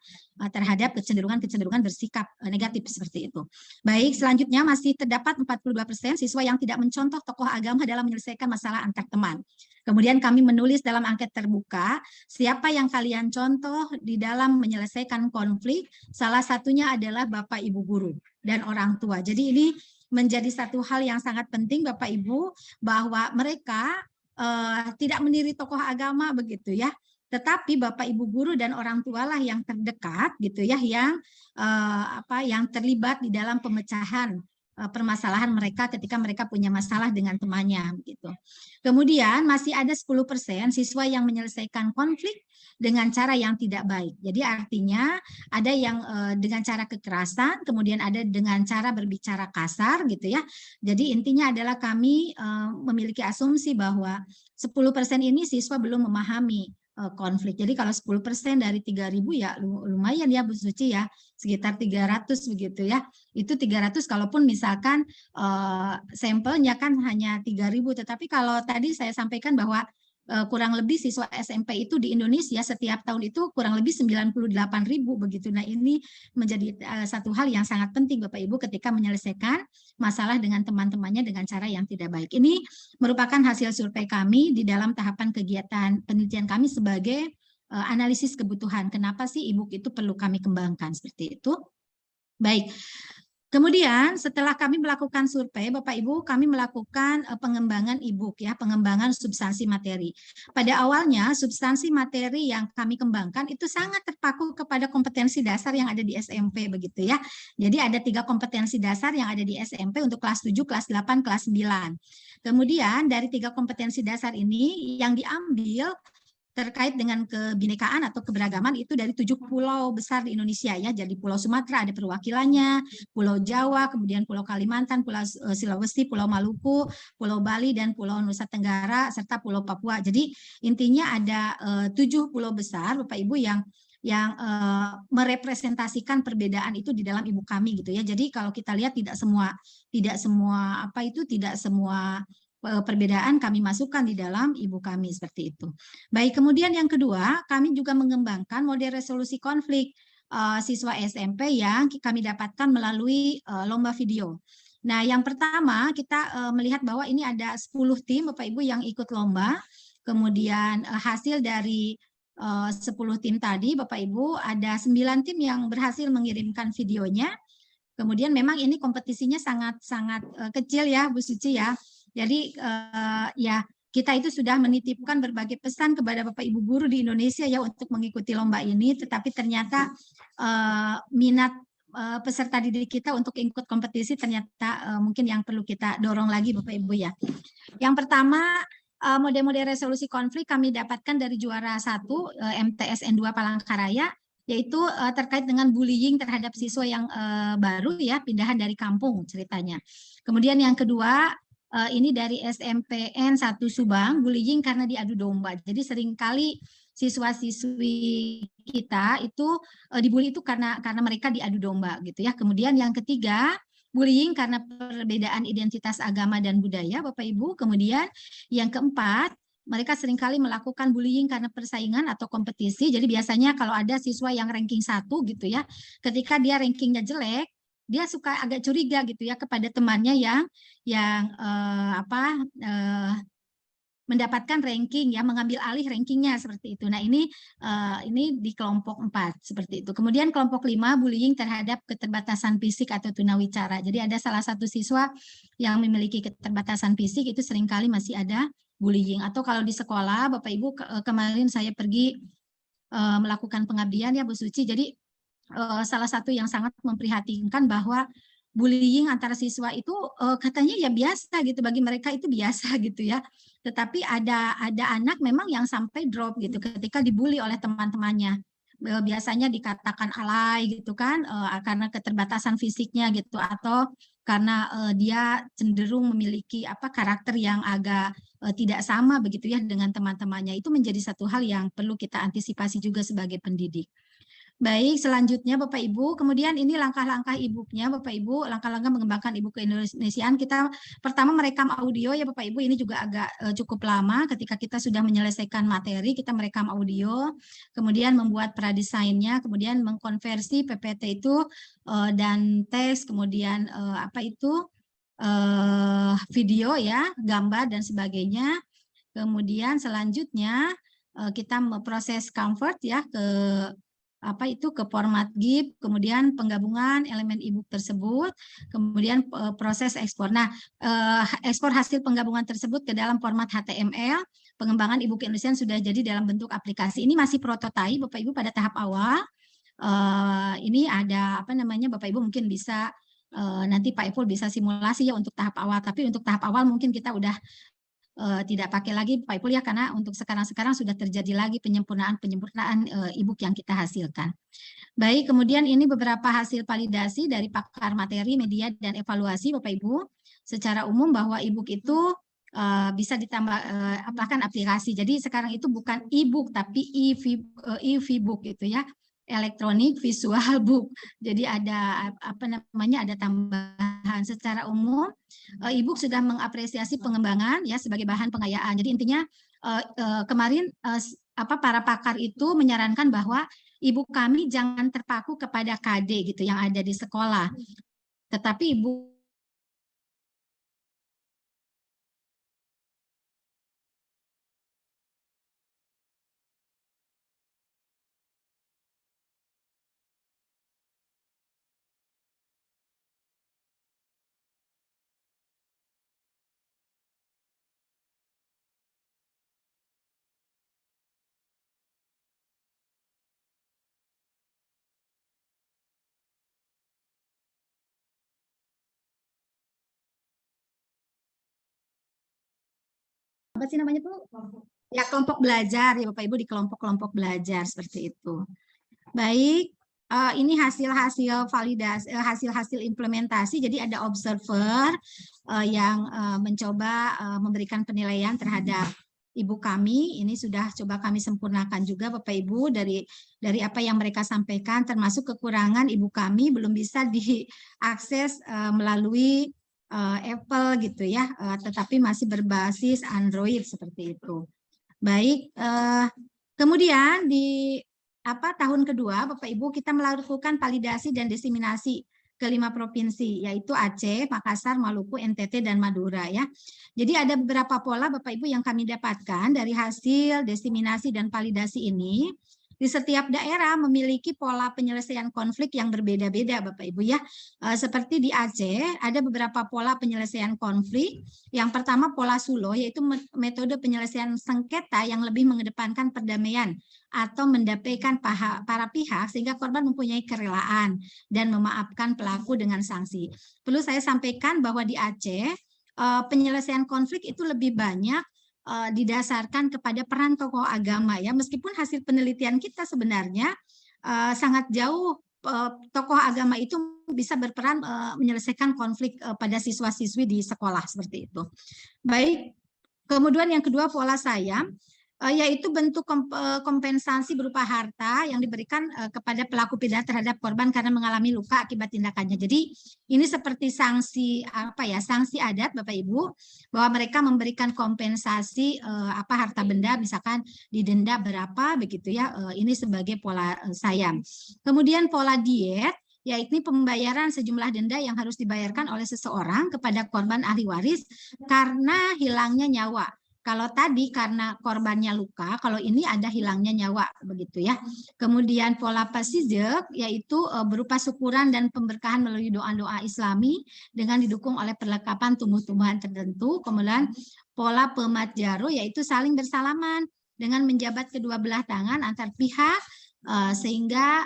terhadap kecenderungan bersikap negatif seperti itu. Baik, selanjutnya masih terdapat 42% siswa yang tidak mencontoh tokoh agama dalam menyelesaikan masalah antar teman. Kemudian kami menulis dalam angket terbuka, siapa yang kalian contoh di dalam menyelesaikan konflik, salah satunya adalah Bapak Ibu guru dan orang tua. Jadi ini menjadi satu hal yang sangat penting Bapak Ibu bahwa mereka tidak meniru tokoh agama begitu ya, tetapi Bapak Ibu guru dan orang tualah yang terdekat gitu ya, yang terlibat di dalam pemecahan permasalahan mereka ketika mereka punya masalah dengan temannya gitu. Kemudian masih ada 10% siswa yang menyelesaikan konflik dengan cara yang tidak baik. Jadi artinya ada yang dengan cara kekerasan, kemudian ada dengan cara berbicara kasar gitu ya. Jadi intinya adalah kami memiliki asumsi bahwa 10% ini siswa belum memahami konflik. Jadi kalau 10% dari 3.000 ya lumayan ya Bu Suci ya, sekitar 300 begitu ya. Itu 300 kalaupun misalkan sampelnya kan hanya 3.000, tetapi kalau tadi saya sampaikan bahwa kurang lebih siswa SMP itu di Indonesia setiap tahun itu kurang lebih 98.000 begitu. Nah, ini menjadi satu hal yang sangat penting Bapak Ibu ketika menyelesaikan masalah dengan teman-temannya dengan cara yang tidak baik. Ini merupakan hasil survei kami di dalam tahapan kegiatan penelitian kami sebagai analisis kebutuhan. Kenapa sih e-book itu perlu kami kembangkan seperti itu? Baik. Kemudian setelah kami melakukan survei, Bapak Ibu, kami melakukan pengembangan e-book ya, pengembangan substansi materi. Pada awalnya substansi materi yang kami kembangkan itu sangat terpaku kepada kompetensi dasar yang ada di SMP begitu ya. Jadi ada 3 kompetensi dasar yang ada di SMP untuk kelas 7, kelas 8, kelas 9. Kemudian dari 3 kompetensi dasar ini yang diambil terkait dengan kebinekaan atau keberagaman itu dari 7 pulau besar di Indonesia ya. Jadi Pulau Sumatera ada perwakilannya, Pulau Jawa, kemudian Pulau Kalimantan, Pulau Sulawesi, Pulau Maluku, Pulau Bali, dan Pulau Nusa Tenggara, serta Pulau Papua. Jadi intinya ada 7 pulau besar Bapak Ibu yang merepresentasikan perbedaan itu di dalam ibu kami gitu ya. Jadi kalau kita lihat tidak semua perbedaan kami masukkan di dalam ibu kami seperti itu. Baik, kemudian yang kedua, kami juga mengembangkan model resolusi konflik siswa SMP yang kami dapatkan melalui lomba video. Nah, yang pertama kita melihat bahwa ini ada 10 tim Bapak Ibu yang ikut lomba. Kemudian hasil dari 10 tim tadi Bapak Ibu ada 9 tim yang berhasil mengirimkan videonya. Kemudian memang ini kompetisinya sangat kecil ya Bu Suci ya. Jadi ya kita itu sudah menitipkan berbagai pesan kepada Bapak Ibu guru di Indonesia ya untuk mengikuti lomba ini, tetapi ternyata minat peserta didik kita untuk ikut kompetisi ternyata mungkin yang perlu kita dorong lagi Bapak Ibu ya. Yang pertama model-model resolusi konflik kami dapatkan dari juara 1 MTSN 2 Palangkaraya, yaitu terkait dengan bullying terhadap siswa yang baru ya, pindahan dari kampung ceritanya. Kemudian yang kedua ini dari SMPN 1 Subang, bullying karena diadu domba. Jadi seringkali siswa-siswi kita itu dibully itu karena mereka diadu domba gitu ya. Kemudian yang ketiga, bullying karena perbedaan identitas agama dan budaya Bapak Ibu. Kemudian yang keempat, mereka seringkali melakukan bullying karena persaingan atau kompetisi. Jadi biasanya kalau ada siswa yang ranking 1 gitu ya, ketika dia rankingnya jelek, dia suka agak curiga gitu ya kepada temannya yang mendapatkan ranking ya, mengambil alih rankingnya seperti itu. Nah, ini di kelompok 4 seperti itu. Kemudian kelompok 5 bullying terhadap keterbatasan fisik atau tunawicara. Jadi ada salah satu siswa yang memiliki keterbatasan fisik itu seringkali masih ada bullying. Atau kalau di sekolah Bapak Ibu kemarin saya pergi melakukan pengabdian ya Bu Suci. Jadi salah satu yang sangat memprihatinkan bahwa bullying antara siswa itu katanya ya biasa gitu, bagi mereka itu biasa gitu ya. Tetapi ada anak memang yang sampai drop gitu ketika dibully oleh teman-temannya. Biasanya dikatakan alay gitu kan karena keterbatasan fisiknya gitu, atau karena dia cenderung memiliki karakter yang agak tidak sama begitu ya dengan teman-temannya. Itu menjadi satu hal yang perlu kita antisipasi juga sebagai pendidik. Baik, selanjutnya Bapak Ibu, kemudian ini langkah-langkah e-booknya Bapak Ibu, langkah-langkah mengembangkan e-book keindonesiaan. Kita pertama merekam audio ya Bapak Ibu, ini juga agak cukup lama ketika kita sudah menyelesaikan materi, kita merekam audio, kemudian membuat pradesainnya, kemudian mengkonversi PPT itu dan teks, kemudian video ya, gambar dan sebagainya. Kemudian selanjutnya kita memproses convert ya ke ke format GIF, kemudian penggabungan elemen e-book tersebut, kemudian proses ekspor. Nah, ekspor hasil penggabungan tersebut ke dalam format HTML, pengembangan e-book Indonesia sudah jadi dalam bentuk aplikasi. Ini masih prototipe, Bapak Ibu, pada tahap awal. Ini ada Bapak Ibu mungkin bisa nanti Pak Ipul bisa simulasi ya untuk tahap awal. Tapi untuk tahap awal mungkin kita udah tidak pakai lagi Pak Ipul ya, karena untuk sekarang sudah terjadi lagi penyempurnaan e-book yang kita hasilkan. Baik, kemudian ini beberapa hasil validasi dari pakar materi, media, dan evaluasi Bapak Ibu. Secara umum bahwa e-book itu bisa ditambah apakan aplikasi. Jadi sekarang itu bukan e-book tapi e-book gitu ya. Elektronik visual book. Jadi ada ada tambahan. Secara umum e-book sudah mengapresiasi pengembangan ya sebagai bahan pengayaan. Jadi intinya kemarin para pakar itu menyarankan bahwa e-book kami jangan terpaku kepada KD gitu yang ada di sekolah. Tetapi e-book apa sih namanya tuh? Ya, kelompok belajar ya Bapak Ibu, di kelompok-kelompok belajar seperti itu. Baik, ini hasil-hasil validasi, hasil-hasil implementasi. Jadi ada observer yang mencoba memberikan penilaian terhadap ibu kami. Ini sudah coba kami sempurnakan juga Bapak Ibu dari apa yang mereka sampaikan, termasuk kekurangan ibu kami belum bisa diakses melalui Apple gitu ya, tetapi masih berbasis Android seperti itu. Baik, kemudian di tahun kedua Bapak Ibu kita melakukan validasi dan diseminasi ke 5 provinsi, yaitu Aceh, Makassar, Maluku, NTT, dan Madura ya. Jadi ada beberapa pola Bapak Ibu yang kami dapatkan dari hasil diseminasi dan validasi ini. Di setiap daerah memiliki pola penyelesaian konflik yang berbeda-beda Bapak Ibu ya. Seperti di Aceh ada beberapa pola penyelesaian konflik. Yang pertama pola Sulo, yaitu metode penyelesaian sengketa yang lebih mengedepankan perdamaian atau mendamaikan para pihak sehingga korban mempunyai kerelaan dan memaafkan pelaku dengan sanksi. Perlu saya sampaikan bahwa di Aceh penyelesaian konflik itu lebih banyak didasarkan kepada peran tokoh agama ya, meskipun hasil penelitian kita sebenarnya sangat jauh tokoh agama itu bisa berperan menyelesaikan konflik pada siswa-siswi di sekolah seperti itu. Baik, kemudian yang kedua pola saya yaitu bentuk kompensasi berupa harta yang diberikan kepada pelaku pidana terhadap korban karena mengalami luka akibat tindakannya. Jadi ini seperti sanksi sanksi adat Bapak Ibu, bahwa mereka memberikan kompensasi harta benda misalkan didenda berapa begitu ya. Ini sebagai pola saya. Kemudian pola diet, yaitu pembayaran sejumlah denda yang harus dibayarkan oleh seseorang kepada korban ahli waris karena hilangnya nyawa. Kalau tadi karena korbannya luka, kalau ini ada hilangnya nyawa begitu ya. Kemudian pola pasizek yaitu berupa syukuran dan pemberkahan melalui doa-doa Islami dengan didukung oleh perlengkapan tumbuh-tumbuhan tertentu. Kemudian pola pematjaro yaitu saling bersalaman dengan menjabat kedua belah tangan antar pihak sehingga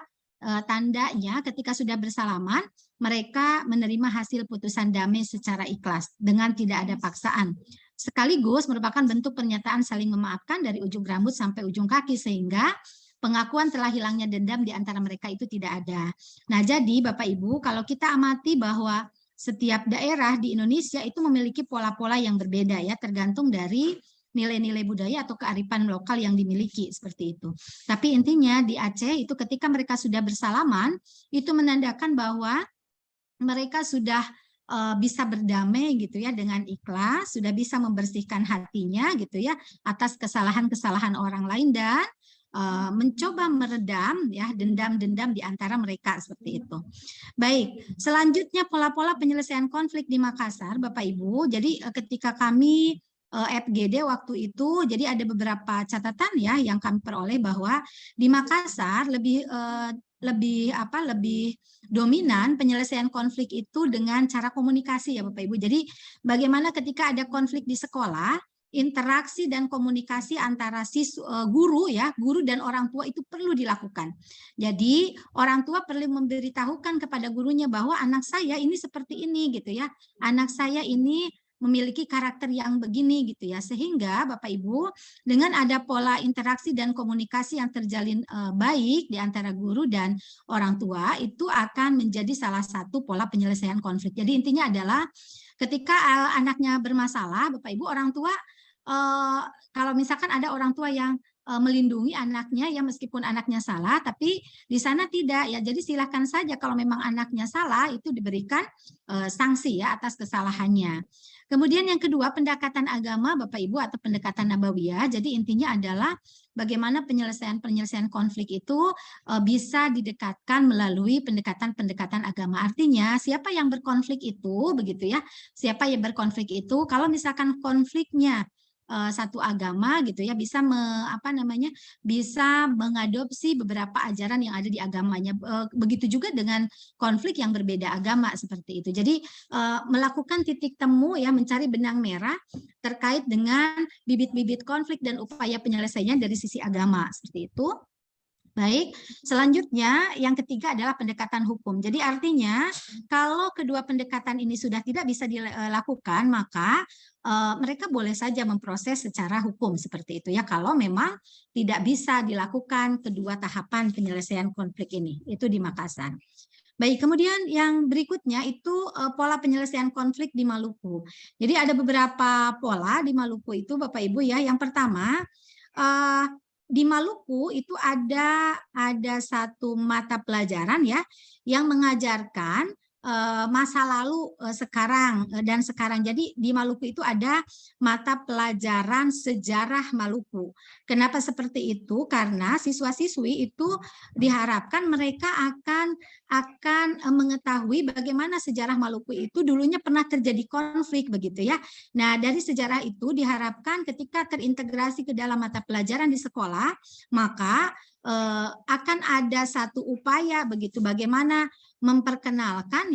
tandanya ketika sudah bersalaman mereka menerima hasil putusan damai secara ikhlas dengan tidak ada paksaan. Sekaligus merupakan bentuk pernyataan saling memaafkan dari ujung rambut sampai ujung kaki sehingga pengakuan telah hilangnya dendam di antara mereka itu tidak ada. Nah, jadi Bapak Ibu, kalau kita amati bahwa setiap daerah di Indonesia itu memiliki pola-pola yang berbeda ya, tergantung dari nilai-nilai budaya atau kearifan lokal yang dimiliki seperti itu. Tapi intinya di Aceh itu ketika mereka sudah bersalaman, itu menandakan bahwa mereka sudah bisa berdamai gitu ya dengan ikhlas, sudah bisa membersihkan hatinya gitu ya atas kesalahan-kesalahan orang lain dan mencoba meredam ya dendam-dendam di antara mereka seperti itu. Baik, selanjutnya pola-pola penyelesaian konflik di Makassar Bapak Ibu. Jadi ketika kami FGD waktu itu, jadi ada beberapa catatan ya yang kami peroleh bahwa di Makassar lebih dominan penyelesaian konflik itu dengan cara komunikasi ya Bapak Ibu. Jadi bagaimana ketika ada konflik di sekolah, interaksi dan komunikasi antara guru dan orang tua itu perlu dilakukan. Jadi orang tua perlu memberitahukan kepada gurunya bahwa anak saya ini seperti ini gitu ya. Anak saya ini memiliki karakter yang begini gitu ya, sehingga Bapak Ibu dengan ada pola interaksi dan komunikasi yang terjalin baik di antara guru dan orang tua itu akan menjadi salah satu pola penyelesaian konflik. Jadi intinya adalah ketika anaknya bermasalah, Bapak Ibu orang tua kalau misalkan ada orang tua yang melindungi anaknya ya meskipun anaknya salah, tapi di sana tidak ya. Jadi silakan saja kalau memang anaknya salah itu diberikan sanksi ya atas kesalahannya. Kemudian yang kedua, pendekatan agama Bapak Ibu atau pendekatan nabawiyah. Jadi intinya adalah bagaimana penyelesaian konflik itu bisa didekatkan melalui pendekatan-pendekatan agama. Artinya siapa yang berkonflik itu begitu ya. Siapa yang berkonflik itu kalau misalkan konfliknya satu agama gitu ya bisa bisa mengadopsi beberapa ajaran yang ada di agamanya. Begitu juga dengan konflik yang berbeda agama seperti itu. Jadi melakukan titik temu ya, mencari benang merah terkait dengan bibit-bibit konflik dan upaya penyelesaiannya dari sisi agama seperti itu. Baik, selanjutnya yang ketiga adalah pendekatan hukum. Jadi artinya kalau kedua pendekatan ini sudah tidak bisa dilakukan, maka mereka boleh saja memproses secara hukum seperti itu ya. Kalau memang tidak bisa dilakukan kedua tahapan penyelesaian konflik ini, itu di Makassar. Baik, kemudian yang berikutnya itu pola penyelesaian konflik di Maluku. Jadi ada beberapa pola di Maluku itu Bapak Ibu ya. Yang pertama, di Maluku itu ada satu mata pelajaran ya yang mengajarkan masa lalu dan sekarang. Jadi di Maluku itu ada mata pelajaran sejarah Maluku. Kenapa seperti itu? Karena siswa-siswi itu diharapkan mereka akan mengetahui bagaimana sejarah Maluku itu dulunya pernah terjadi konflik begitu ya. Nah, dari sejarah itu diharapkan ketika terintegrasi ke dalam mata pelajaran di sekolah, maka akan ada satu upaya begitu bagaimana memperkenalkan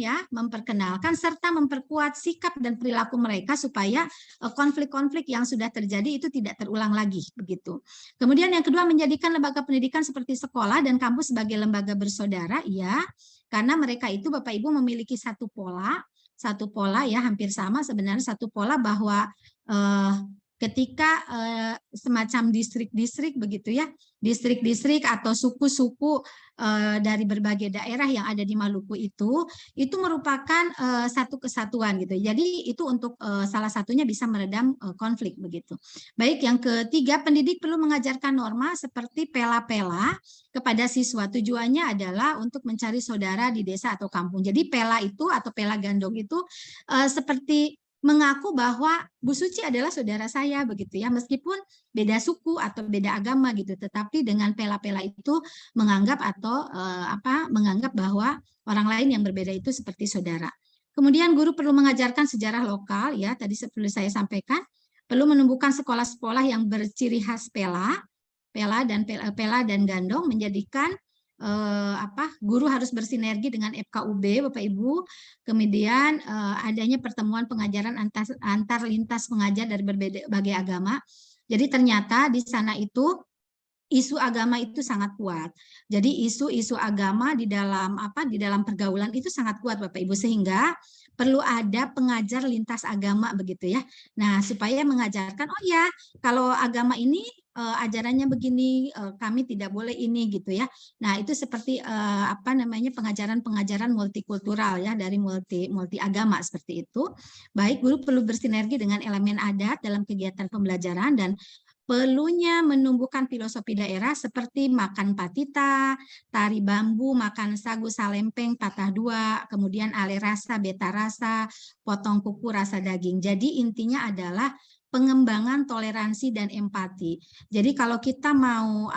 serta memperkuat sikap dan perilaku mereka supaya konflik-konflik yang sudah terjadi itu tidak terulang lagi begitu. Kemudian yang kedua, menjadikan lembaga pendidikan seperti sekolah dan kampus sebagai lembaga bersaudara ya, karena mereka itu Bapak Ibu memiliki satu pola ya, hampir sama sebenarnya, satu pola bahwa ketika semacam distrik-distrik begitu ya, distrik-distrik atau suku-suku dari berbagai daerah yang ada di Maluku itu merupakan satu kesatuan gitu. Jadi itu untuk salah satunya bisa meredam konflik begitu. Baik, yang ketiga, pendidik perlu mengajarkan norma seperti pela-pela kepada siswa. Tujuannya adalah untuk mencari saudara di desa atau kampung. Jadi pela itu atau pela gandong itu seperti mengaku bahwa Bu Suci adalah saudara saya begitu ya, meskipun beda suku atau beda agama gitu, tetapi dengan pela-pela itu menganggap menganggap bahwa orang lain yang berbeda itu seperti saudara. Kemudian guru perlu mengajarkan sejarah lokal ya, tadi seperti saya sampaikan, perlu menumbuhkan sekolah-sekolah yang berciri khas pela dan gandong, menjadikan guru harus bersinergi dengan FKUB Bapak Ibu. Kemudian adanya pertemuan pengajaran antar lintas pengajar dari berbagai agama. Jadi ternyata di sana itu isu agama itu sangat kuat. Jadi isu-isu agama di dalam pergaulan itu sangat kuat Bapak Ibu, sehingga perlu ada pengajar lintas agama begitu ya. Nah, supaya mengajarkan oh ya, kalau agama ini ajarannya begini, kami tidak boleh ini gitu ya. Nah, itu seperti pengajaran-pengajaran multikultural ya, dari multi agama seperti itu. Baik, guru perlu bersinergi dengan elemen adat dalam kegiatan pembelajaran dan perlunya menumbuhkan filosofi daerah seperti makan patita, tari bambu, makan sagu salempeng, patah dua, kemudian ale rasa, beta rasa, potong kuku rasa daging. Jadi intinya adalah pengembangan toleransi dan empati. Jadi kalau kita mau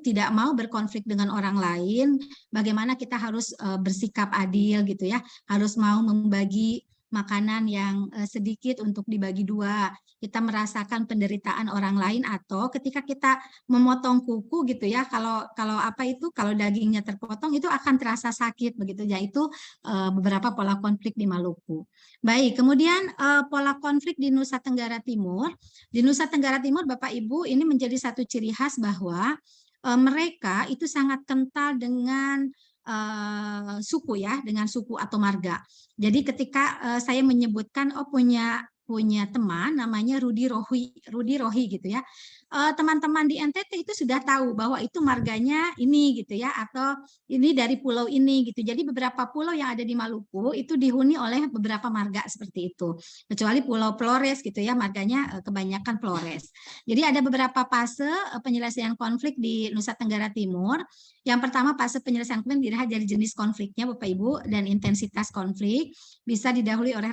tidak mau berkonflik dengan orang lain, bagaimana kita harus bersikap adil gitu ya, harus mau membagi makanan yang sedikit untuk dibagi dua, kita merasakan penderitaan orang lain, atau ketika kita memotong kuku gitu ya, kalau kalau dagingnya terpotong itu akan terasa sakit begitu ya. Itu beberapa pola konflik di Maluku. Baik, kemudian pola konflik di Nusa Tenggara Timur. Di Nusa Tenggara Timur Bapak Ibu, ini menjadi satu ciri khas bahwa mereka itu sangat kental dengan suku ya, dengan suku atau marga. Jadi ketika saya menyebutkan punya teman namanya Rudi Rohi gitu ya. Teman-teman di NTT itu sudah tahu bahwa itu marganya ini gitu ya, atau ini dari pulau ini gitu. Jadi beberapa pulau yang ada di Maluku itu dihuni oleh beberapa marga seperti itu. Kecuali Pulau Flores gitu ya, marganya kebanyakan Flores. Jadi ada beberapa fase penyelesaian konflik di Nusa Tenggara Timur. Yang pertama, fase penyelesaian konflik dilihat dari jenis konfliknya Bapak Ibu dan intensitas konflik, bisa didahului oleh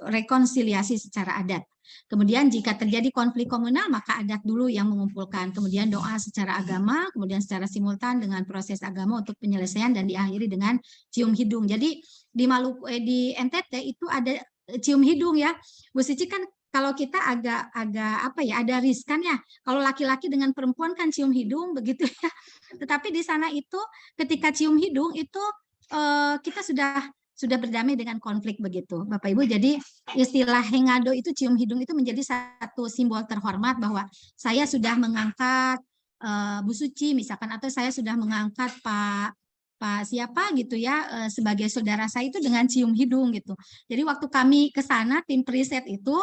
rekonsiliasi secara adat. Kemudian jika terjadi konflik komunal, maka adat dulu yang mengumpulkan. Kemudian doa secara agama, kemudian secara simultan dengan proses agama untuk penyelesaian, dan diakhiri dengan cium hidung. Jadi di Maluku, di NTT itu ada cium hidung ya. Bu Cici, kan kalau kita agak apa ya, ada riskan ya. Kalau laki-laki dengan perempuan kan cium hidung begitu ya. Tetapi di sana itu ketika cium hidung itu kita sudah berdamai dengan konflik begitu, Bapak Ibu. Jadi istilah hengado itu, cium hidung itu menjadi satu simbol terhormat bahwa saya sudah mengangkat Bu Suci misalkan, atau saya sudah mengangkat Pak siapa gitu ya sebagai saudara saya, itu dengan cium hidung gitu. Jadi waktu kami ke sana tim preset itu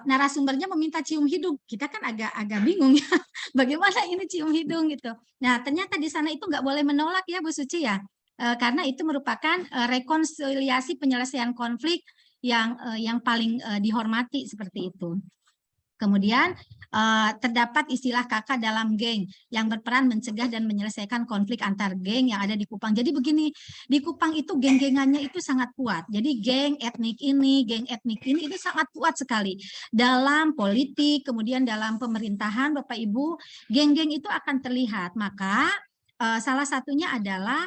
narasumbernya meminta cium hidung, kita kan agak bingung ya bagaimana ini cium hidung gitu. Nah ternyata di sana itu nggak boleh menolak ya Bu Suci ya. Karena itu merupakan rekonsiliasi penyelesaian konflik yang paling dihormati seperti itu. Kemudian terdapat istilah kakak dalam geng yang berperan mencegah dan menyelesaikan konflik antar geng yang ada di Kupang. Jadi begini, di Kupang itu geng-gengannya itu sangat kuat. Jadi geng etnik ini itu sangat kuat sekali. Dalam politik, kemudian dalam pemerintahan Bapak Ibu, geng-geng itu akan terlihat. Maka salah satunya adalah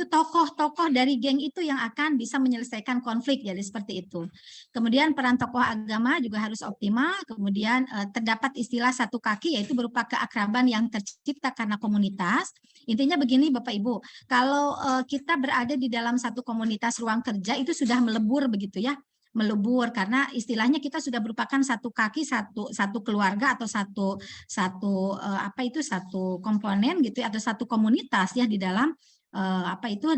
tokoh-tokoh dari geng itu yang akan bisa menyelesaikan konflik, jadi seperti itu. Kemudian peran tokoh agama juga harus optimal. Kemudian terdapat istilah satu kaki, yaitu berupa keakraban yang tercipta karena komunitas. Intinya begini Bapak Ibu, kalau kita berada di dalam satu komunitas ruang kerja itu sudah melebur begitu ya, melebur karena istilahnya kita sudah merupakan satu kaki, satu keluarga, atau satu komponen gitu ya, atau satu komunitas ya di dalam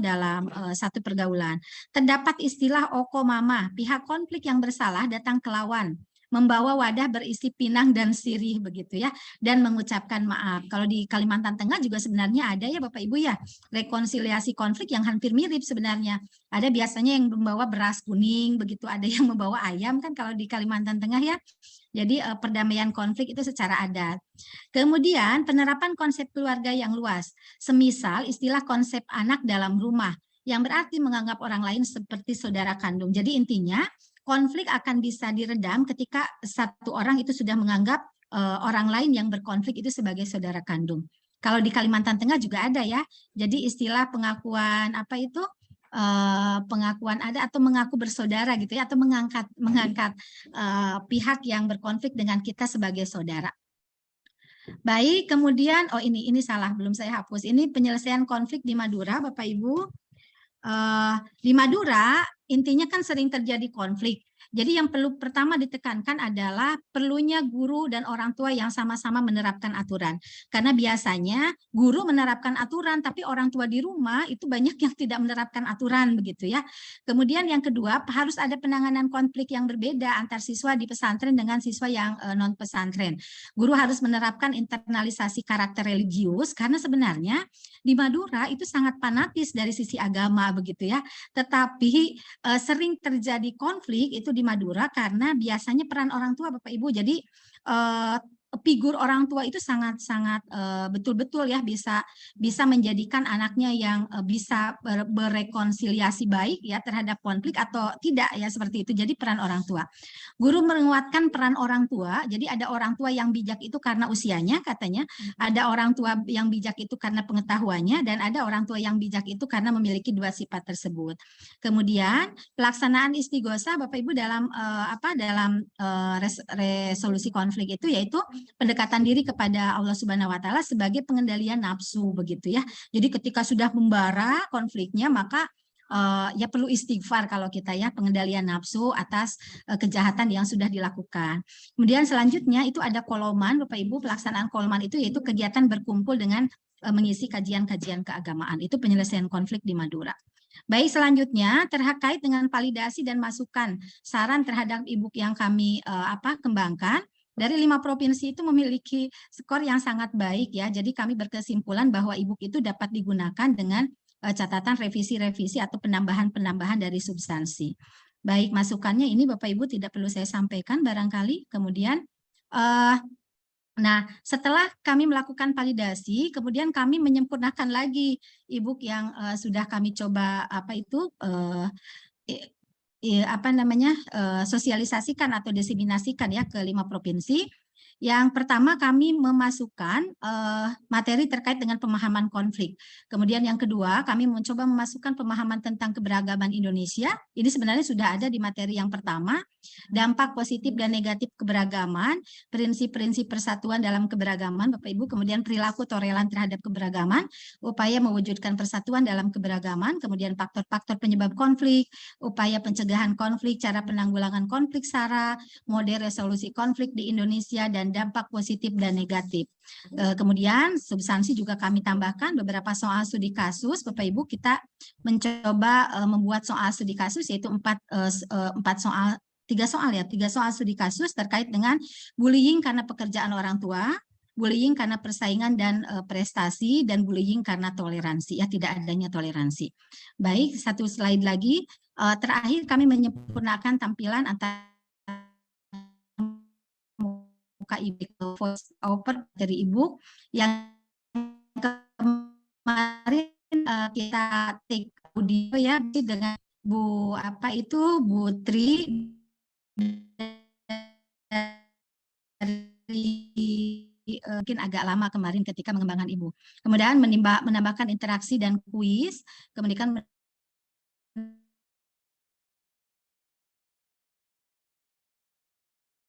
dalam satu pergaulan. Terdapat istilah oko mama, pihak konflik yang bersalah datang ke lawan, membawa wadah berisi pinang dan sirih begitu ya, dan mengucapkan maaf. Kalau di Kalimantan Tengah juga sebenarnya ada ya Bapak Ibu ya, rekonsiliasi konflik yang hampir mirip sebenarnya. Ada biasanya yang membawa beras kuning begitu, ada yang membawa ayam kan kalau di Kalimantan Tengah ya. Jadi perdamaian konflik itu secara adat. Kemudian penerapan konsep keluarga yang luas, semisal istilah konsep anak dalam rumah, yang berarti menganggap orang lain seperti saudara kandung. Jadi intinya konflik akan bisa diredam ketika satu orang itu sudah menganggap orang lain yang berkonflik itu sebagai saudara kandung. Kalau di Kalimantan Tengah juga ada ya, jadi istilah pengakuan pengakuan ada atau mengaku bersaudara gitu ya, atau mengangkat pihak yang berkonflik dengan kita sebagai saudara. Baik, kemudian ini salah, belum saya hapus. Ini penyelesaian konflik di Madura Bapak Ibu. Di Madura intinya kan sering terjadi konflik. Jadi yang perlu pertama ditekankan adalah perlunya guru dan orang tua yang sama-sama menerapkan aturan. Karena biasanya guru menerapkan aturan, tapi orang tua di rumah itu banyak yang tidak menerapkan aturan begitu ya. Kemudian yang kedua, harus ada penanganan konflik yang berbeda antar siswa di pesantren dengan siswa yang non pesantren. Guru harus menerapkan internalisasi karakter religius, karena sebenarnya di Madura itu sangat fanatis dari sisi agama begitu ya. Tetapi sering terjadi konflik itu di Madura karena biasanya peran orang tua Bapak Ibu. Jadi figur orang tua itu sangat-sangat betul-betul ya bisa menjadikan anaknya yang bisa berrekonsiliasi baik ya terhadap konflik atau tidak ya, seperti itu. Jadi peran orang tua. Guru menguatkan peran orang tua. Jadi ada orang tua yang bijak itu karena usianya katanya, ada orang tua yang bijak itu karena pengetahuannya, dan ada orang tua yang bijak itu karena memiliki dua sifat tersebut. Kemudian pelaksanaan istighosa Bapak Ibu dalam resolusi konflik itu yaitu pendekatan diri kepada Allah Subhanahu wa taala sebagai pengendalian nafsu begitu ya. Jadi ketika sudah membara konfliknya maka ya perlu istighfar kalau kita ya, pengendalian nafsu atas kejahatan yang sudah dilakukan. Kemudian selanjutnya itu ada koloman Bapak Ibu, pelaksanaan koloman itu yaitu kegiatan berkumpul dengan mengisi kajian-kajian keagamaan. Itu penyelesaian konflik di Madura. Baik, selanjutnya terkait dengan validasi dan masukan saran terhadap e-book yang kami kembangkan. Dari 5 provinsi itu memiliki skor yang sangat baik ya. Jadi kami berkesimpulan bahwa e-book itu dapat digunakan dengan catatan revisi-revisi atau penambahan-penambahan dari substansi. Baik, masukannya ini Bapak Ibu tidak perlu saya sampaikan barangkali. Kemudian nah, setelah kami melakukan validasi, kemudian kami menyempurnakan lagi e-book yang sudah kami coba sosialisasikan atau diseminasikan ya ke 5 provinsi. Yang pertama kami memasukkan materi terkait dengan pemahaman konflik. Kemudian yang kedua kami mencoba memasukkan pemahaman tentang keberagaman Indonesia. Ini sebenarnya sudah ada di materi yang pertama. Dampak positif dan negatif keberagaman, prinsip-prinsip persatuan dalam keberagaman Bapak Ibu, kemudian perilaku toleran terhadap keberagaman, upaya mewujudkan persatuan dalam keberagaman, kemudian faktor-faktor penyebab konflik, upaya pencegahan konflik, cara penanggulangan konflik SARA, model resolusi konflik di Indonesia, dan dampak positif dan negatif. Kemudian substansi juga kami tambahkan beberapa soal studi kasus. Bapak Ibu, kita mencoba membuat soal studi kasus yaitu 3 soal studi kasus terkait dengan bullying karena pekerjaan orang tua, bullying karena persaingan dan prestasi, dan bullying karena toleransi, ya tidak adanya toleransi. Baik, satu slide lagi. Terakhir kami menyempurnakan tampilan antara muka e-book voice over dari e-book yang kemarin kita take audio ya dengan Bu Tri mungkin agak lama kemarin ketika mengembangkan Ibu. Kemudian menambahkan interaksi dan kuis, kemudian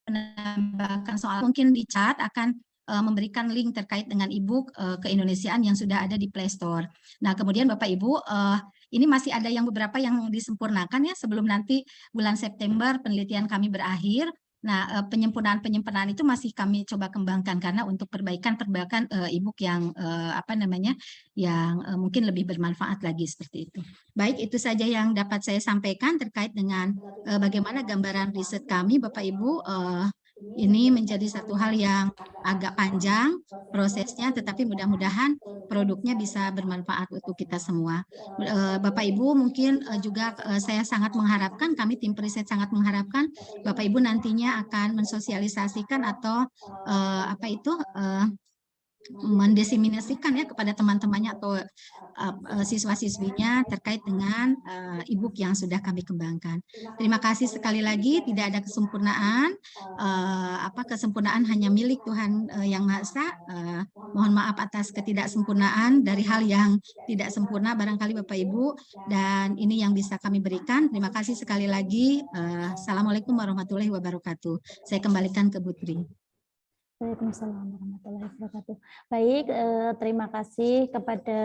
menambahkan soal, mungkin di chat akan memberikan link terkait dengan e-book keindonesiaan yang sudah ada di Play Store. Nah, kemudian Bapak Ibu, ini masih ada yang beberapa yang disempurnakan ya sebelum nanti bulan September penelitian kami berakhir. Nah, penyempurnaan itu masih kami coba kembangkan karena untuk perbaikan e-book yang yang mungkin lebih bermanfaat lagi seperti itu. Baik, itu saja yang dapat saya sampaikan terkait dengan bagaimana gambaran riset kami, Bapak Ibu. Ini menjadi satu hal yang agak panjang prosesnya, tetapi mudah-mudahan produknya bisa bermanfaat untuk kita semua. Bapak Ibu, mungkin juga saya sangat mengharapkan, kami tim riset sangat mengharapkan Bapak Ibu nantinya akan mensosialisasikan atau mendiseminasikan ya kepada teman-temannya atau siswa-siswinya terkait dengan e-book yang sudah kami kembangkan. Terima kasih sekali lagi. Tidak ada kesempurnaan, kesempurnaan hanya milik Tuhan Yang Maha Esa. Mohon maaf atas ketidaksempurnaan dari hal yang tidak sempurna barangkali Bapak Ibu, dan ini yang bisa kami berikan. Terima kasih sekali lagi. Assalamualaikum warahmatullahi wabarakatuh. Saya kembalikan ke Bu Tri. Waalaikumsalam warahmatullahi wabarakatuh. Baik, terima kasih kepada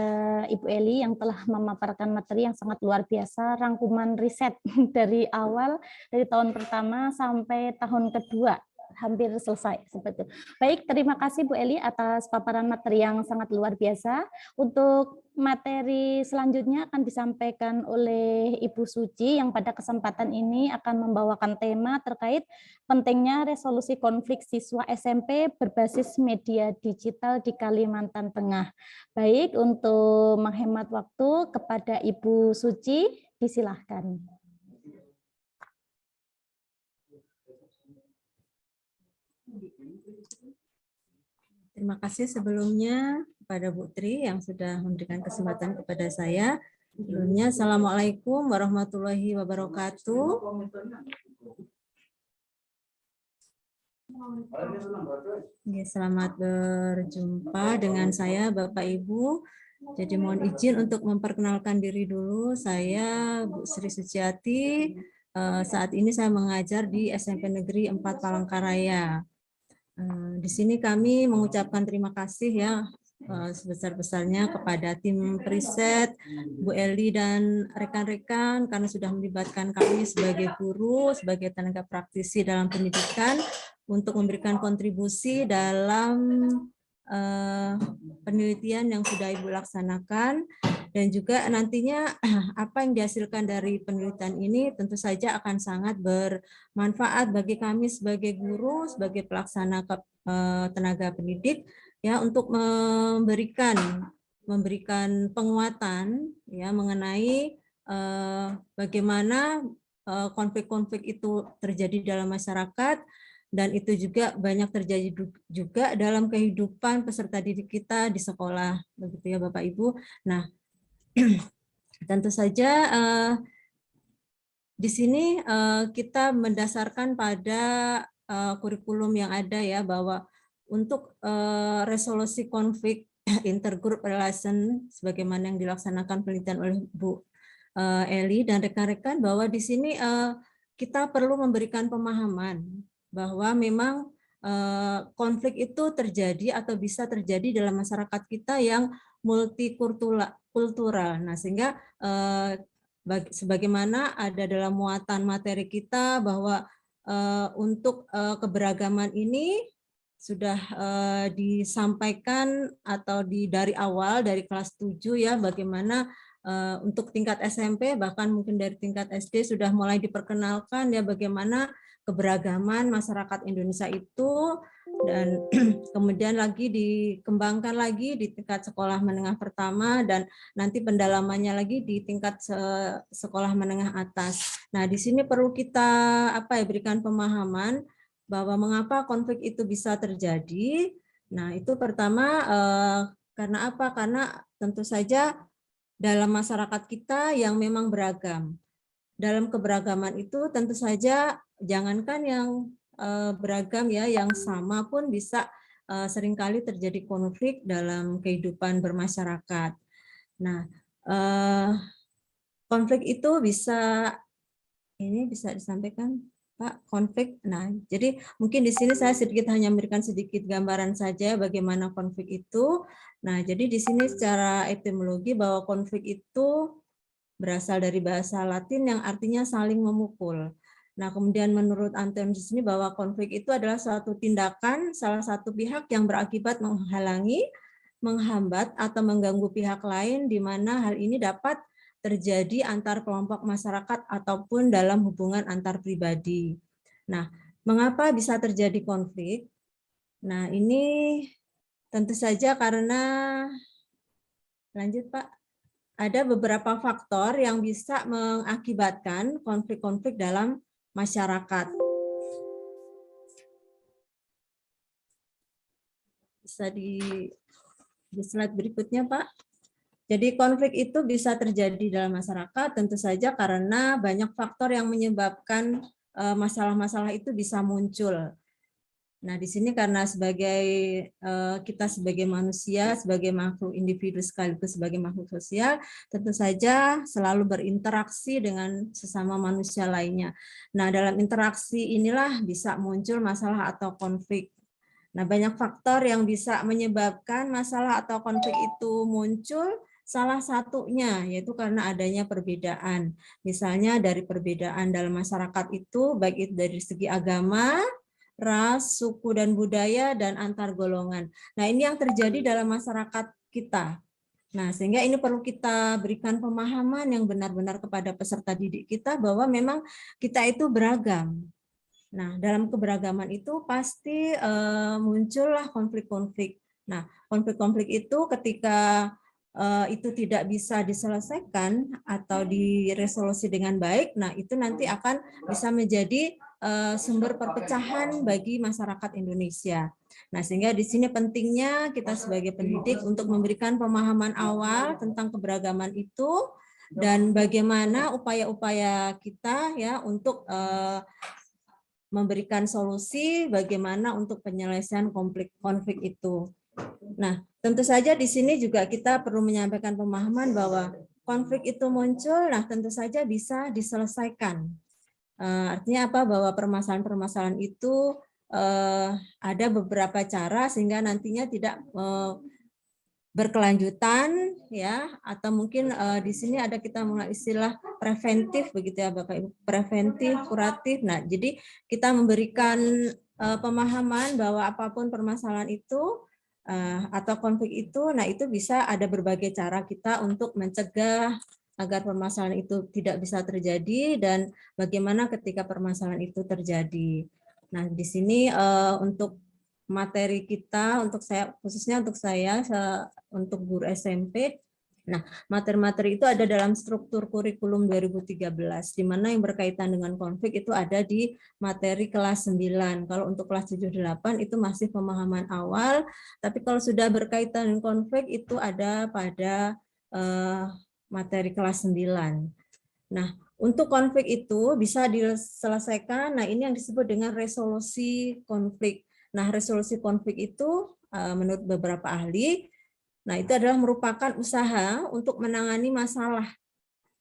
Ibu Eli yang telah memaparkan materi yang sangat luar biasa, rangkuman riset dari awal, dari tahun pertama sampai tahun kedua, hampir selesai seperti itu. Baik, terima kasih Bu Eli atas paparan materi yang sangat luar biasa. Untuk materi selanjutnya akan disampaikan oleh Ibu Suci yang pada kesempatan ini akan membawakan tema terkait pentingnya resolusi konflik siswa SMP berbasis media digital di Kalimantan Tengah. Baik, untuk menghemat waktu kepada Ibu Suci, disilahkan. Terima kasih sebelumnya kepada Bu Tri yang sudah memberikan kesempatan kepada saya. Sebelumnya, Assalamualaikum warahmatullahi wabarakatuh. Ya, selamat berjumpa dengan saya, Bapak Ibu. Jadi mohon izin untuk memperkenalkan diri dulu. Saya Bu Sri Suciati. Saat ini saya mengajar di SMP Negeri 4 Palangkaraya. Di sini kami mengucapkan terima kasih ya sebesar-besarnya kepada tim Periset, Bu Eli dan rekan-rekan karena sudah melibatkan kami sebagai guru, sebagai tenaga praktisi dalam pendidikan untuk memberikan kontribusi dalam penelitian yang sudah Ibu laksanakan, dan juga nantinya apa yang dihasilkan dari penelitian ini tentu saja akan sangat bermanfaat bagi kami sebagai guru, sebagai pelaksana tenaga pendidik ya, untuk memberikan penguatan ya mengenai bagaimana konflik-konflik itu terjadi dalam masyarakat, dan itu juga banyak terjadi juga dalam kehidupan peserta didik kita di sekolah, begitu ya Bapak Ibu. Nah, tentu saja di sini kita mendasarkan pada kurikulum yang ada ya, bahwa untuk resolusi konflik intergroup relation sebagaimana yang dilaksanakan penelitian oleh Bu Eli dan rekan-rekan, bahwa di sini kita perlu memberikan pemahaman bahwa memang konflik itu terjadi atau bisa terjadi dalam masyarakat kita yang multikultural. Nah, sehingga sebagaimana ada dalam muatan materi kita bahwa untuk keberagaman ini sudah disampaikan atau dari awal, dari kelas 7 ya, bagaimana untuk tingkat SMP bahkan mungkin dari tingkat SD sudah mulai diperkenalkan ya bagaimana keberagaman masyarakat Indonesia itu, dan kemudian lagi dikembangkan lagi di tingkat sekolah menengah pertama dan nanti pendalamannya lagi di tingkat sekolah menengah atas. Nah, di sini perlu kita berikan pemahaman bahwa mengapa konflik itu bisa terjadi. Nah, itu pertama karena apa? Karena tentu saja dalam masyarakat kita yang memang beragam. Dalam keberagaman itu tentu saja jangankan yang beragam ya, yang sama pun bisa seringkali terjadi konflik dalam kehidupan bermasyarakat. Nah, konflik itu bisa disampaikan Pak, konflik. Nah, jadi mungkin di sini saya sedikit hanya memberikan sedikit gambaran saja bagaimana konflik itu. Nah, jadi di sini secara etimologi bahwa konflik itu berasal dari bahasa Latin yang artinya saling memukul. Nah, kemudian menurut Anton di sini bahwa konflik itu adalah suatu tindakan salah satu pihak yang berakibat menghalangi, menghambat, atau mengganggu pihak lain, di mana hal ini dapat terjadi antar kelompok masyarakat ataupun dalam hubungan antar pribadi. Nah, mengapa bisa terjadi konflik? Nah, ini tentu saja karena, lanjut Pak, ada beberapa faktor yang bisa mengakibatkan konflik-konflik dalam masyarakat. Bisa di slide berikutnya, Pak. Jadi konflik itu bisa terjadi dalam masyarakat tentu saja karena banyak faktor yang menyebabkan masalah-masalah itu bisa muncul. Nah, di sini karena kita sebagai manusia, sebagai makhluk individu sekaligus sebagai makhluk sosial, tentu saja selalu berinteraksi dengan sesama manusia lainnya. Nah, dalam interaksi inilah bisa muncul masalah atau konflik. Nah, banyak faktor yang bisa menyebabkan masalah atau konflik itu muncul. Salah satunya yaitu karena adanya perbedaan. Misalnya dari perbedaan dalam masyarakat itu, baik itu dari segi agama, ras, suku, dan budaya, dan antar golongan. Nah, ini yang terjadi dalam masyarakat kita. Nah, sehingga ini perlu kita berikan pemahaman yang benar-benar kepada peserta didik kita bahwa memang kita itu beragam. Nah, dalam keberagaman itu pasti muncullah konflik-konflik. Nah, konflik-konflik itu ketika itu tidak bisa diselesaikan atau diresolusi dengan baik, nah itu nanti akan bisa menjadi sumber perpecahan bagi masyarakat Indonesia. Nah, sehingga di sini pentingnya kita sebagai pendidik untuk memberikan pemahaman awal tentang keberagaman itu dan bagaimana upaya-upaya kita ya untuk memberikan solusi bagaimana untuk penyelesaian konflik itu. Nah, tentu saja di sini juga kita perlu menyampaikan pemahaman bahwa konflik itu muncul, nah tentu saja bisa diselesaikan. Artinya apa? Bahwa permasalahan-permasalahan itu ada beberapa cara sehingga nantinya tidak berkelanjutan ya, atau mungkin di sini ada kita mengenal istilah preventif begitu ya Bapak Ibu, preventif, kuratif. Nah, jadi kita memberikan pemahaman bahwa apapun permasalahan itu atau konflik itu, nah itu bisa ada berbagai cara kita untuk mencegah agar permasalahan itu tidak bisa terjadi dan bagaimana ketika permasalahan itu terjadi. Nah, di sini untuk materi kita, untuk saya khususnya untuk saya untuk guru SMP. Nah, materi-materi itu ada dalam struktur kurikulum 2013, di mana yang berkaitan dengan konflik itu ada di materi kelas 9. Kalau untuk kelas 7-8 itu masih pemahaman awal, tapi kalau sudah berkaitan dengan konflik itu ada pada materi kelas 9. Nah, untuk konflik itu bisa diselesaikan, nah ini yang disebut dengan resolusi konflik. Nah, resolusi konflik itu menurut beberapa ahli, nah itu adalah merupakan usaha untuk menangani masalah.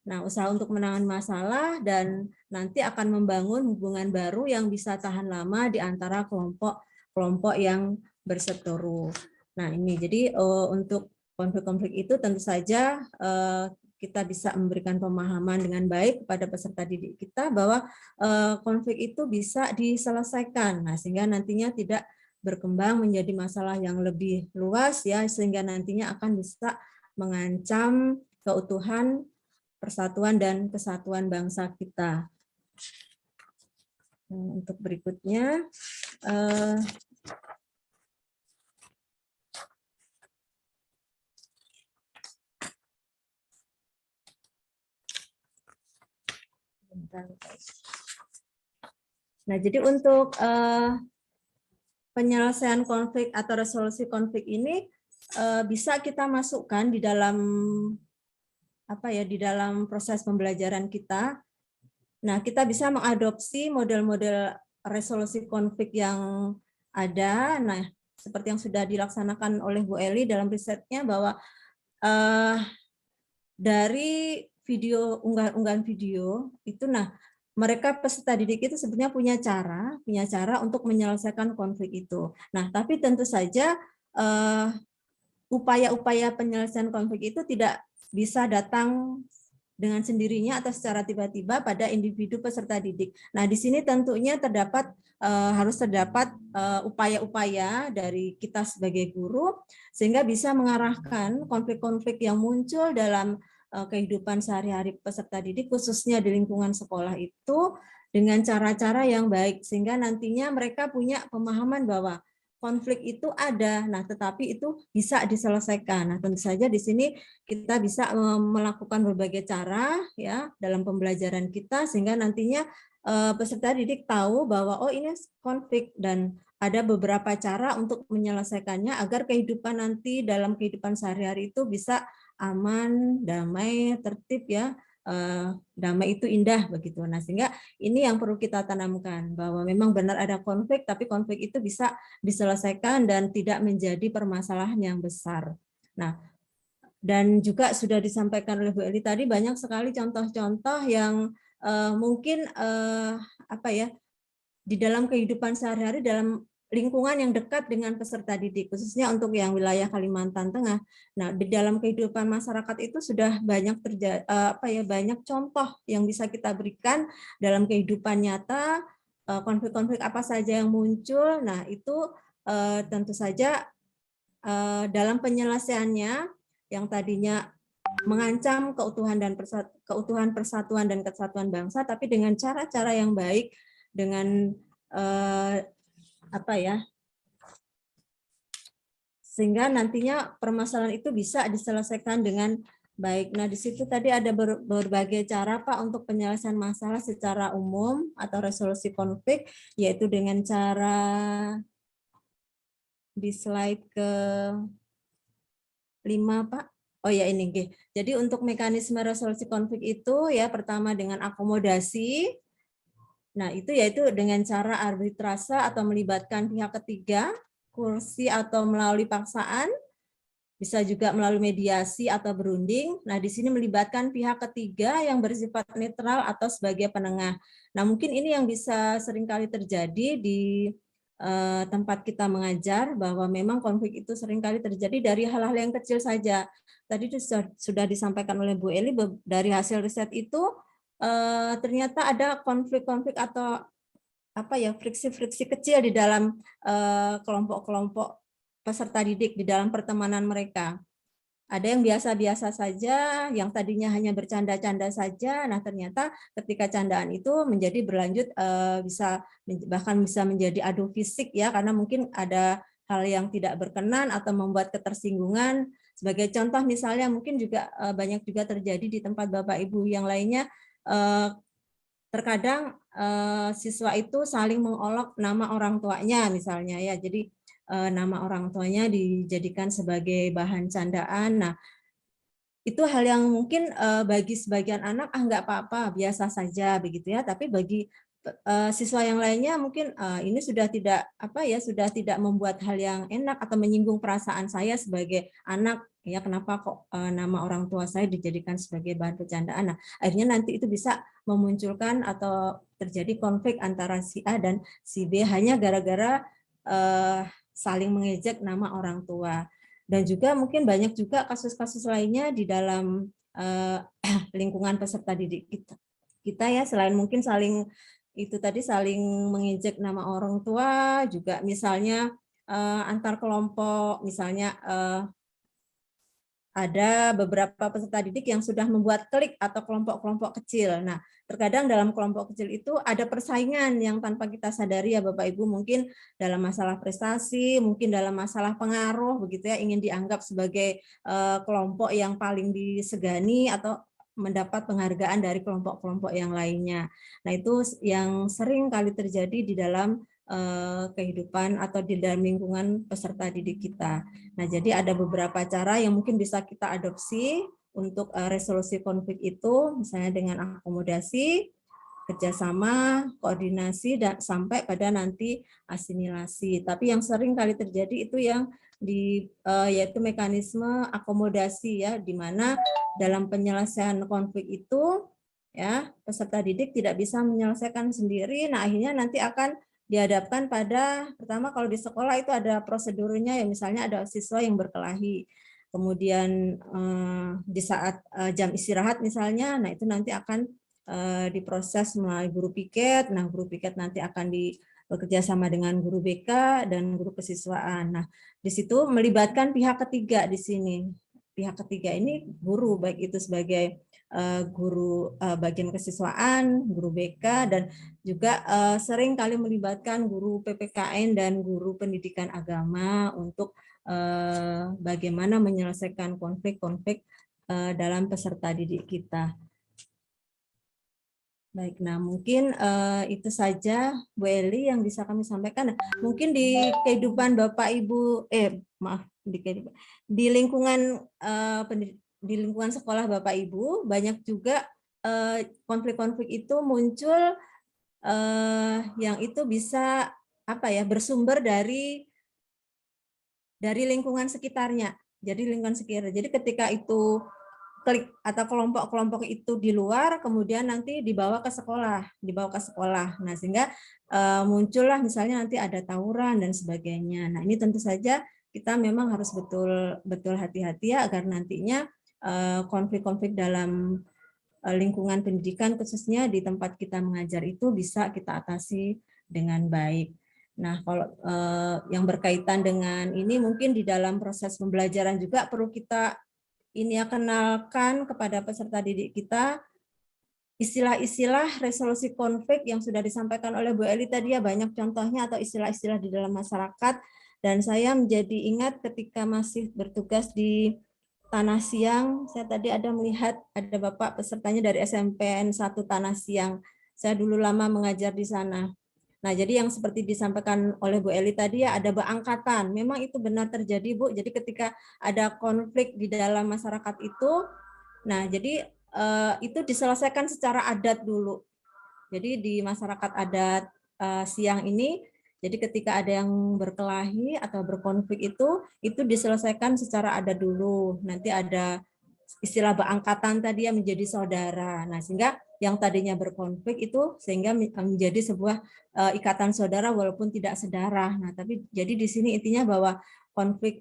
Nah, usaha untuk menangani masalah dan nanti akan membangun hubungan baru yang bisa tahan lama di antara kelompok yang berseteru. Nah, ini jadi untuk konflik-konflik itu tentu saja kita bisa memberikan pemahaman dengan baik kepada peserta didik kita bahwa konflik itu bisa diselesaikan. Nah, sehingga nantinya tidak berkembang menjadi masalah yang lebih luas ya, sehingga nantinya akan bisa mengancam keutuhan, persatuan dan kesatuan bangsa kita. Untuk berikutnya nah, jadi untuk penyelesaian konflik atau resolusi konflik ini bisa kita masukkan di dalam di dalam proses pembelajaran kita. Nah, kita bisa mengadopsi model-model resolusi konflik yang ada. Nah, seperti yang sudah dilaksanakan oleh Bu Eli dalam risetnya bahwa dari unggahan video itu, nah mereka peserta didik itu sebenarnya punya cara untuk menyelesaikan konflik itu. Nah, tapi tentu saja upaya-upaya penyelesaian konflik itu tidak bisa datang dengan sendirinya atau secara tiba-tiba pada individu peserta didik. Nah, di sini tentunya harus terdapat upaya-upaya dari kita sebagai guru sehingga bisa mengarahkan konflik-konflik yang muncul dalam kehidupan sehari-hari peserta didik khususnya di lingkungan sekolah itu dengan cara-cara yang baik sehingga nantinya mereka punya pemahaman bahwa konflik itu ada, nah tetapi itu bisa diselesaikan. Nah, tentu saja di sini kita bisa melakukan berbagai cara ya dalam pembelajaran kita sehingga nantinya peserta didik tahu bahwa oh ini konflik dan ada beberapa cara untuk menyelesaikannya agar kehidupan nanti dalam kehidupan sehari-hari itu bisa aman, damai, tertib ya. Damai itu indah begitu. Nah, sehingga ini yang perlu kita tanamkan bahwa memang benar ada konflik, tapi konflik itu bisa diselesaikan dan tidak menjadi permasalahan yang besar. Nah, dan juga sudah disampaikan oleh Bu Eli tadi banyak sekali contoh-contoh yang mungkin di dalam kehidupan sehari-hari dalam lingkungan yang dekat dengan peserta didik, khususnya untuk yang wilayah Kalimantan Tengah. Nah, di dalam kehidupan masyarakat itu sudah banyak banyak contoh yang bisa kita berikan dalam kehidupan nyata, konflik-konflik apa saja yang muncul. Nah, itu tentu saja dalam penyelesaiannya yang tadinya mengancam keutuhan persatuan dan kesatuan bangsa, tapi dengan cara-cara yang baik, dengan sehingga nantinya permasalahan itu bisa diselesaikan dengan Baik, nah di situ tadi ada berbagai cara Pak untuk penyelesaian masalah secara umum atau resolusi konflik, yaitu dengan cara di slide ke 5 Pak. Oh ya ini, G. Jadi untuk mekanisme resolusi konflik itu ya pertama dengan akomodasi. Nah itu yaitu dengan cara arbitrase atau melibatkan pihak ketiga, kursi atau melalui paksaan. Bisa juga melalui mediasi atau berunding. Nah, di sini melibatkan pihak ketiga yang bersifat netral atau sebagai penengah. Nah, mungkin ini yang bisa seringkali terjadi di tempat kita mengajar, bahwa memang konflik itu seringkali terjadi dari hal-hal yang kecil saja. Tadi sudah disampaikan oleh Bu Eli, dari hasil riset itu ternyata ada konflik-konflik atau friksi-friksi kecil di dalam kelompok-kelompok peserta didik di dalam pertemanan mereka. Ada yang biasa-biasa saja, yang tadinya hanya bercanda-canda saja, nah ternyata ketika candaan itu menjadi berlanjut bahkan bisa menjadi adu fisik ya, karena mungkin ada hal yang tidak berkenan atau membuat ketersinggungan. Sebagai contoh misalnya mungkin juga banyak juga terjadi di tempat Bapak Ibu yang lainnya, terkadang siswa itu saling mengolok nama orang tuanya misalnya ya, jadi nama orang tuanya dijadikan sebagai bahan candaan. Nah, itu hal yang mungkin bagi sebagian anak nggak apa-apa, biasa saja begitu ya. Tapi bagi siswa yang lainnya mungkin ini sudah tidak membuat hal yang enak atau menyinggung perasaan saya sebagai anak ya. Kenapa kok nama orang tua saya dijadikan sebagai bahan bercandaan? Nah, akhirnya nanti itu bisa memunculkan atau terjadi konflik antara si A dan si B hanya gara-gara saling mengejek nama orang tua. Dan juga mungkin banyak juga kasus-kasus lainnya di dalam lingkungan peserta didik kita ya, selain mungkin saling mengejek nama orang tua, juga misalnya antar kelompok, misalnya ada beberapa peserta didik yang sudah membuat klik atau kelompok-kelompok kecil. Nah, terkadang dalam kelompok kecil itu ada persaingan yang tanpa kita sadari ya Bapak Ibu, mungkin dalam masalah prestasi, mungkin dalam masalah pengaruh begitu ya, ingin dianggap sebagai kelompok yang paling disegani atau mendapat penghargaan dari kelompok-kelompok yang lainnya. Nah, itu yang sering kali terjadi di dalam kehidupan atau di dalam lingkungan peserta didik kita. Nah, jadi ada beberapa cara yang mungkin bisa kita adopsi untuk resolusi konflik itu, misalnya dengan akomodasi, kerjasama, koordinasi, dan sampai pada nanti asimilasi. Tapi yang sering kali terjadi itu yang yaitu mekanisme akomodasi ya, di mana dalam penyelesaian konflik itu ya peserta didik tidak bisa menyelesaikan sendiri. Nah, akhirnya nanti akan dihadapkan pada, pertama kalau di sekolah itu ada prosedurnya ya, misalnya ada siswa yang berkelahi, kemudian di saat jam istirahat misalnya, nah itu nanti akan diproses melalui guru piket. Nah, guru piket nanti akan bekerja sama dengan guru BK dan guru kesiswaan. Nah, di situ melibatkan pihak ketiga di sini. Pihak ketiga ini guru, baik itu sebagai guru bagian kesiswaan, guru BK, dan juga sering kali melibatkan guru PPKN dan guru pendidikan agama untuk bagaimana menyelesaikan konflik-konflik dalam peserta didik kita. Baik, nah mungkin itu saja Bu Eli yang bisa kami sampaikan. Mungkin di kehidupan Bapak Ibu, di lingkungan di lingkungan sekolah Bapak Ibu banyak juga konflik-konflik itu muncul yang itu bisa bersumber dari lingkungan sekitarnya. Jadi lingkungan sekitar. Jadi ketika itu klik atau kelompok-kelompok itu di luar, kemudian nanti dibawa ke sekolah. Nah, sehingga muncullah misalnya nanti ada tawuran dan sebagainya. Nah, ini tentu saja kita memang harus betul hati-hati ya, agar nantinya konflik-konflik dalam lingkungan pendidikan khususnya di tempat kita mengajar itu bisa kita atasi dengan baik. Nah, kalau yang berkaitan dengan ini mungkin di dalam proses pembelajaran juga perlu kita kenalkan kepada peserta didik kita istilah-istilah resolusi konflik yang sudah disampaikan oleh Bu Eli tadi ya, banyak contohnya atau istilah-istilah di dalam masyarakat. Dan saya menjadi ingat ketika masih bertugas di Tanah Siang, saya tadi ada melihat ada Bapak pesertanya dari SMPN 1 Tanah Siang. Saya dulu lama mengajar di sana. Nah, jadi yang seperti disampaikan oleh Bu Eli tadi ya, ada beangkatan. Memang itu benar terjadi, Bu. Jadi ketika ada konflik di dalam masyarakat itu, nah jadi itu diselesaikan secara adat dulu. Jadi di masyarakat adat Siang ini, jadi ketika ada yang berkelahi atau berkonflik itu diselesaikan secara adat dulu. Nanti ada istilah beangkatan tadi yang menjadi saudara. Nah, sehingga yang tadinya berkonflik itu sehingga menjadi sebuah ikatan saudara walaupun tidak sedarah. Nah, tapi jadi di sini intinya bahwa konflik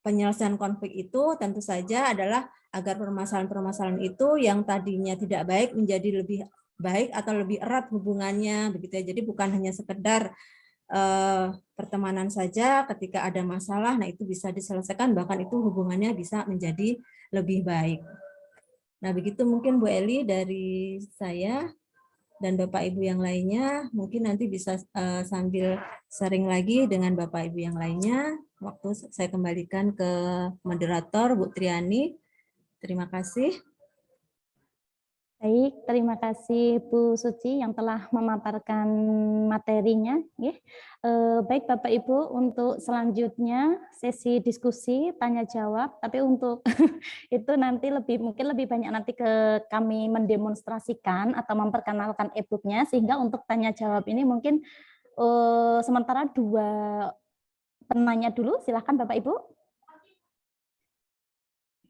penyelesaian konflik itu tentu saja adalah agar permasalahan-permasalahan itu yang tadinya tidak baik menjadi lebih baik atau lebih erat hubungannya begitu ya. Jadi bukan hanya sekedar pertemanan saja, ketika ada masalah, nah itu bisa diselesaikan, bahkan itu hubungannya bisa menjadi lebih baik. Nah begitu mungkin Bu Eli dari saya dan Bapak Ibu yang lainnya, mungkin nanti bisa sambil sharing lagi dengan Bapak Ibu yang lainnya. Waktu saya kembalikan ke moderator Bu Triani. Terima kasih. Baik, terima kasih Bu Suci yang telah memaparkan materinya. Baik Bapak Ibu, untuk selanjutnya sesi diskusi tanya jawab, tapi untuk itu nanti mungkin lebih banyak nanti ke kami mendemonstrasikan atau memperkenalkan e-booknya, sehingga untuk tanya jawab ini mungkin sementara 2 penanya dulu, silahkan Bapak Ibu.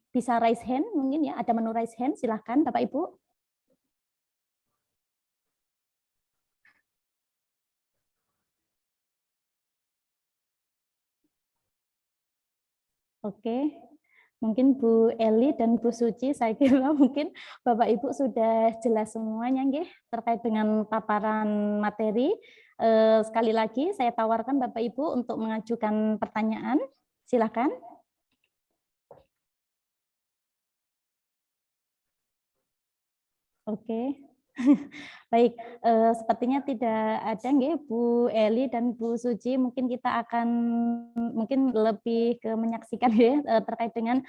Bisa raise hand mungkin ya, ada menu raise hand, silahkan Bapak Ibu. Oke, mungkin Bu Eli dan Bu Suci, saya kira mungkin Bapak Ibu sudah jelas semuanya nggih terkait dengan paparan materi. Sekali lagi saya tawarkan Bapak Ibu untuk mengajukan pertanyaan. Silakan. Oke. Baik, sepertinya tidak ada nggih Bu Eli dan Bu Suci, mungkin kita akan mungkin lebih ke menyaksikan ya terkait dengan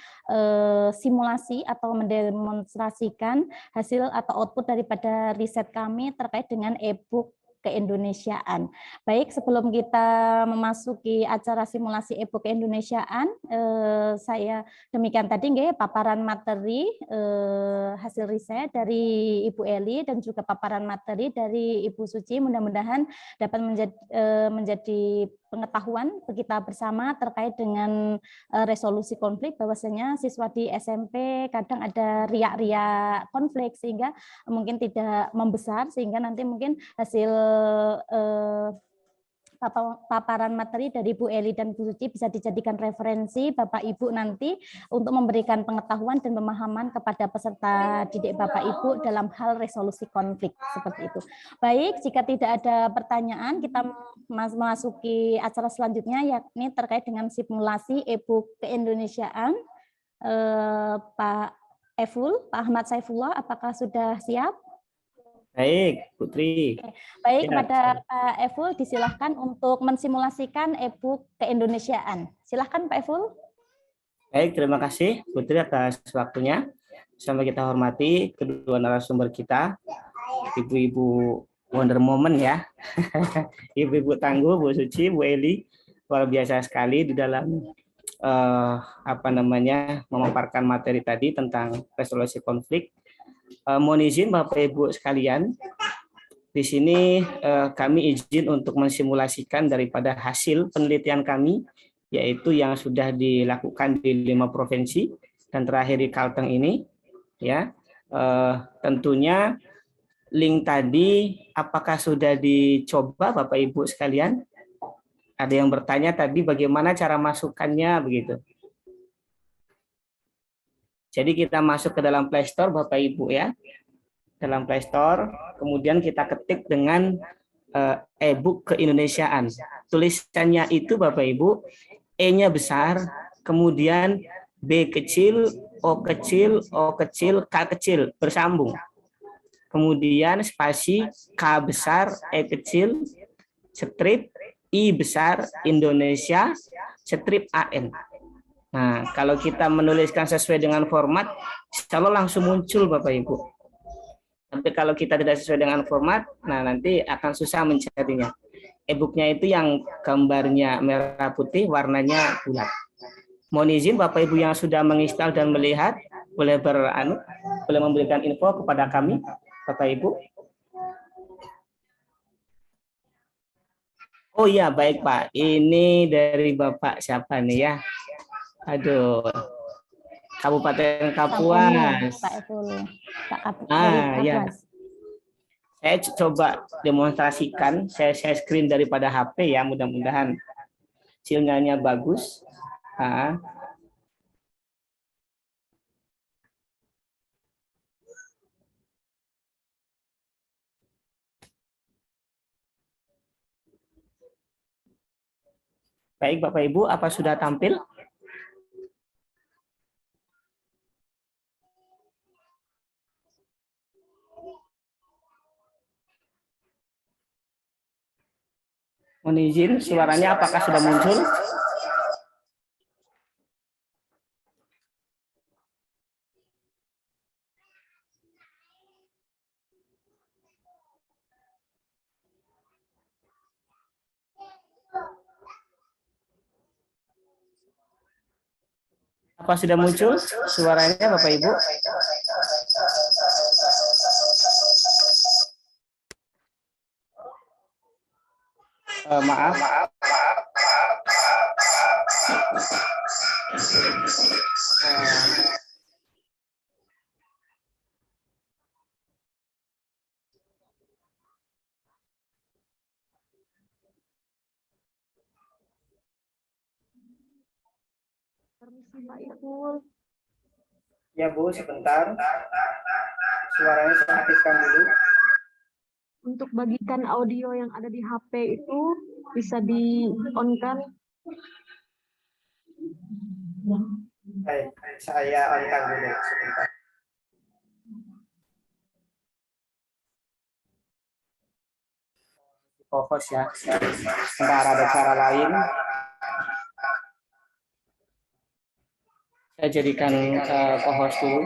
simulasi atau mendemonstrasikan hasil atau output daripada riset kami terkait dengan e-book keindonesiaan. Baik, sebelum kita memasuki acara simulasi e-book keindonesiaan, saya demikian tadi nggih paparan materi hasil riset dari Ibu Eli dan juga paparan materi dari Ibu Suci, mudah-mudahan dapat menjadi pengetahuan kita bersama terkait dengan resolusi konflik, bahwasanya siswa di SMP kadang ada riak-riak konflik sehingga mungkin tidak membesar, sehingga nanti mungkin hasil paparan materi dari Bu Eli dan Bu Suci bisa dijadikan referensi Bapak Ibu nanti untuk memberikan pengetahuan dan pemahaman kepada peserta didik Bapak Ibu dalam hal resolusi konflik seperti itu. Baik, jika tidak ada pertanyaan, kita memasuki acara selanjutnya, yakni terkait dengan simulasi e-book keindonesiaan. Pak Ahmad Saifullah, apakah sudah siap? Baik, Putri. Baik, kepada Pak Eful disilahkan untuk mensimulasikan e-book keindonesiaan. Silahkan Pak Eful. Baik, terima kasih Putri atas waktunya. Sampai kita hormati kedua narasumber kita, Ibu-ibu Wonder Moment ya. Ibu-ibu tangguh, Bu Suci, Bu Eli, luar biasa sekali di dalam memaparkan materi tadi tentang resolusi konflik. Mohon izin Bapak Ibu sekalian, di sini kami izin untuk mensimulasikan daripada hasil penelitian kami, yaitu yang sudah dilakukan di 5 provinsi dan terakhir di Kalteng ini, ya. Tentunya link tadi apakah sudah dicoba Bapak Ibu sekalian? Ada yang bertanya tadi bagaimana cara masukkannya begitu. Jadi kita masuk ke dalam Play Store Bapak Ibu ya. Dalam Play Store, kemudian kita ketik dengan e-book keindonesiaan. Tulisannya itu Bapak Ibu, E-nya besar, kemudian B kecil, O kecil, O kecil, K kecil, bersambung. Kemudian spasi K besar, E kecil, strip, I besar, Indonesia, strip AN. Nah, kalau kita menuliskan sesuai dengan format, insya Allah langsung muncul Bapak Ibu. Tapi kalau kita tidak sesuai dengan format, nah nanti akan susah mencarinya. E-booknya itu yang gambarnya merah putih, warnanya bulat. Mohon izin Bapak Ibu yang sudah menginstal dan melihat, boleh boleh memberikan info kepada kami, Bapak Ibu. Oh iya, baik Pak. Ini dari Bapak siapa nih ya? Aduh, Kabupaten Kapuas. Pak Epul. Ya. Saya coba demonstrasikan, saya screen daripada HP ya, mudah-mudahan sinyalnya bagus. Baik Bapak Ibu, apa sudah tampil? Mohon izin, suaranya apakah sudah muncul? Apa sudah muncul suaranya Bapak Ibu? Maaf. Permisi Pak Ipul. Ya Bu, sebentar. Suaranya saya aktifkan dulu. Untuk bagikan audio yang ada di HP itu bisa di-on-kan. Baik, saya on-kan dulu sebentar. Co-host ya. Sebentar ada cara lain. Saya jadikan co-host dulu.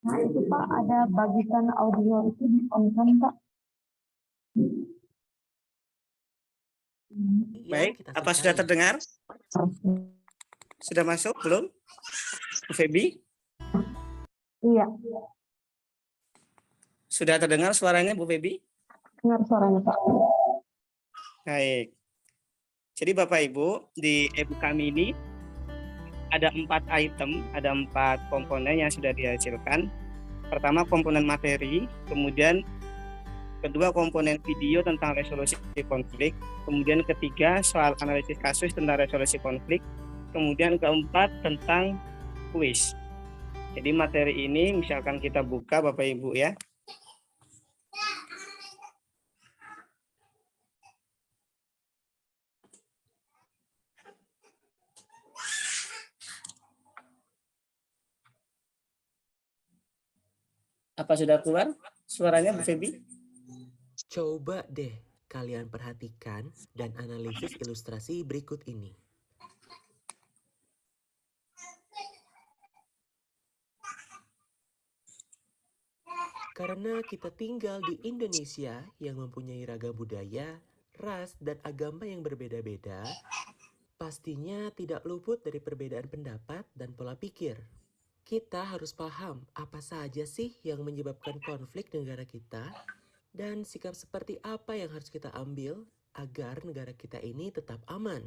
Nah itu Pak, ada bagikan audio itu di-on-kan Pak. Baik, apa sudah terdengar? Sudah masuk belum? Bu Febi? Iya. Sudah terdengar suaranya Bu Febi? Dengar suaranya Pak. Baik. Jadi Bapak Ibu, di e-book kami ini ada 4 item, ada 4 komponen yang sudah dihasilkan. Pertama komponen materi, kemudian kedua komponen video tentang resolusi konflik, kemudian ketiga soal analisis kasus tentang resolusi konflik, kemudian keempat tentang kuis. Jadi materi ini misalkan kita buka Bapak Ibu ya. Apa sudah keluar suaranya Bu Febi? Coba deh kalian perhatikan dan analisis ilustrasi berikut ini. Karena kita tinggal di Indonesia yang mempunyai ragam budaya, ras, dan agama yang berbeda-beda, pastinya tidak luput dari perbedaan pendapat dan pola pikir. Kita harus paham apa saja sih yang menyebabkan konflik negara kita dan sikap seperti apa yang harus kita ambil agar negara kita ini tetap aman.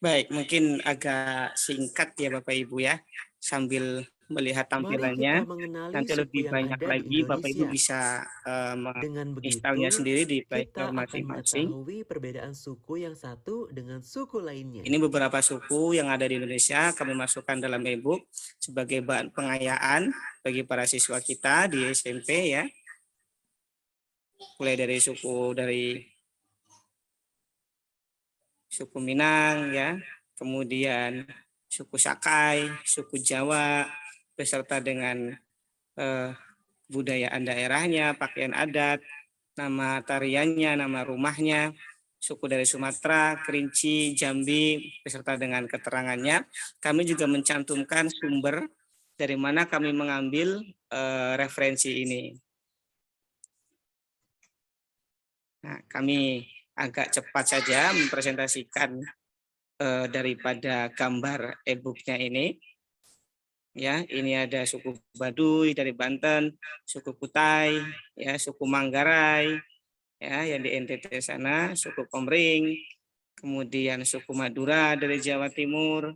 Baik, mungkin agak singkat ya Bapak Ibu ya, sambil melihat Mari kita tampilannya. mengenali Nanti suku lebih yang banyak ada di lagi Bapak Ibu Indonesia. bisa Dengan menginstalnya begitu, sendiri di Play kita Store akan masing-masing. mengetahui perbedaan suku yang satu dengan suku lainnya. Ini beberapa suku yang ada di Indonesia kami masukkan dalam e-book sebagai bahan pengayaan bagi para siswa kita di SMP ya. Mulai dari suku Minang ya, kemudian suku Sakai, suku Jawa, beserta dengan budayaan daerahnya, pakaian adat, nama tariannya, nama rumahnya, suku dari Sumatera, Kerinci, Jambi, beserta dengan keterangannya. Kami juga mencantumkan sumber dari mana kami mengambil referensi ini. Nah, kami agak cepat saja mempresentasikan daripada gambar e-booknya ini. Ya, ini ada suku Baduy dari Banten, suku Kutai, ya, suku Manggarai, ya, yang di NTT sana, suku Komering, kemudian suku Madura dari Jawa Timur.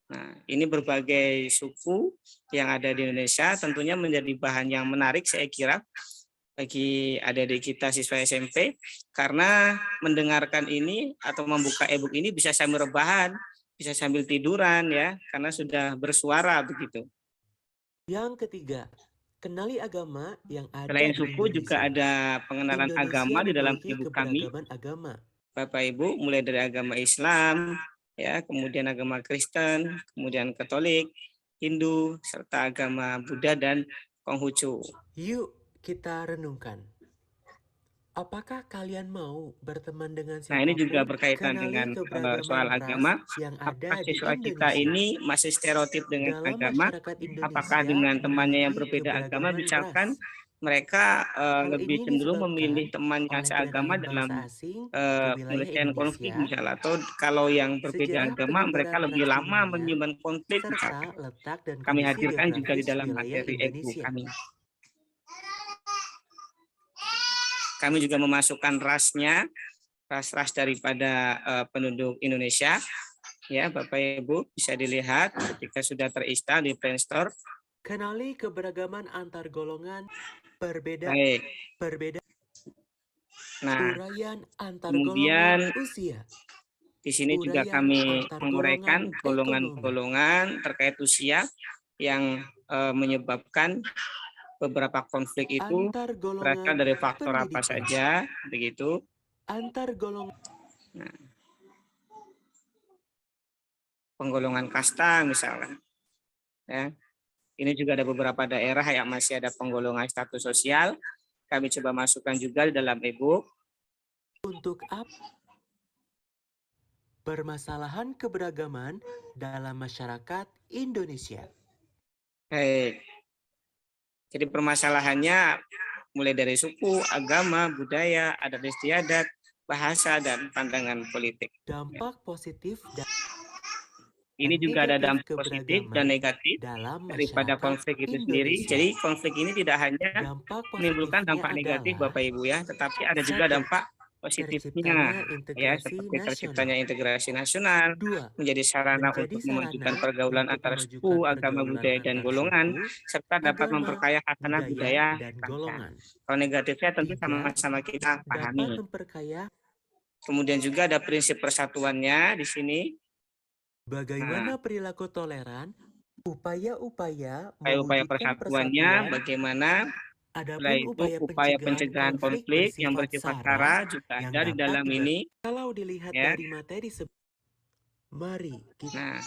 Nah, ini berbagai suku yang ada di Indonesia, tentunya menjadi bahan yang menarik saya kira bagi adik-adik kita siswa SMP, karena mendengarkan ini atau membuka e-book ini bisa sambil rebahan, bisa sambil tiduran ya, karena sudah bersuara begitu. Yang ketiga, kenali agama yang ada Selain di suku juga Indonesia. ada pengenalan Indonesia agama di dalam memiliki e-book kami. keberagaman agama. Bapak Ibu, mulai dari agama Islam, ya, kemudian agama Kristen, kemudian Katolik, Hindu, serta agama Buddha dan Konghucu. Yuk kita renungkan. Apakah kalian mau berteman dengan Nah, ini juga siapapun? berkaitan Kenali dengan keberagaman soal ras agama. yang Apakah ada di siswa kita Indonesia. ini masih stereotip dengan Dalam agama? masyarakat Apakah Indonesia dengan temannya yang memiliki berbeda agama, keberagaman misalkan ras. mereka Hal lebih ini cenderung disebabkan memilih temannya oleh seagama kedatangan dalam bangsa asing ke wilayah penyelesaian konflik Indonesia, misalnya, atau kalau yang berbeda sejarah agama mereka penyebaran lebih ras di lama dunia, menyimpan konflik misalkan. serta letak dan Kami kondisi hadirkan juga di geografis dalam wilayah materi e-book Indonesia. kami. Kami juga memasukkan rasnya, ras-ras daripada penduduk Indonesia. Ya, Bapak Ibu bisa dilihat ketika sudah terinstall di Play Store. Kenali keberagaman antar golongan, Baik. perbedaan Nah, uraian antar kemudian golongan usia. Di sini juga Uraian kami antar menguraikan golongan golongan-golongan terkait usia yang menyebabkan beberapa konflik itu Antar berasal golongan dari faktor apa pendidikan. saja, begitu. Antar golongan Nah, penggolongan kasta misalnya. Ya. Ini juga ada beberapa daerah yang masih ada penggolongan status sosial. Kami coba masukkan juga di dalam e-book. untuk apa? Permasalahan keberagaman dalam masyarakat Indonesia. Baik. Jadi permasalahannya mulai dari suku, agama, budaya, adat istiadat, bahasa, dan pandangan politik. Dampak positif dan Ini juga ada dampak negatif positif dan keberagaman negatif dalam daripada masyarakat konflik itu sendiri. Indonesia. Jadi konflik ini tidak hanya Dampak menimbulkan positifnya dampak negatif adalah Bapak Ibu ya, tetapi ada juga satu, dampak positifnya terciptanya ya, integrasi seperti terciptanya nasional. integrasi nasional, 2. menjadi sarana Menjadi untuk sarana memajukan pergaulan untuk antara memajukan suku, agama, pergaulan budaya, dan antar golongan, suku, serta dapat agama, memperkaya khasanah budaya dan bangsa. golongan. Kalau negatifnya tentu 3. sama-sama kita Dapat pahami. memperkaya. Kemudian juga ada prinsip persatuannya di sini. Bagaimana perilaku toleran, upaya-upaya Upaya mewujudkan persatuannya, persatuan. bagaimana Adapun setelah itu upaya pencegahan konflik yang bersifat sara juga ada di dalam ini. Kalau dilihat ya. dari materi mari kita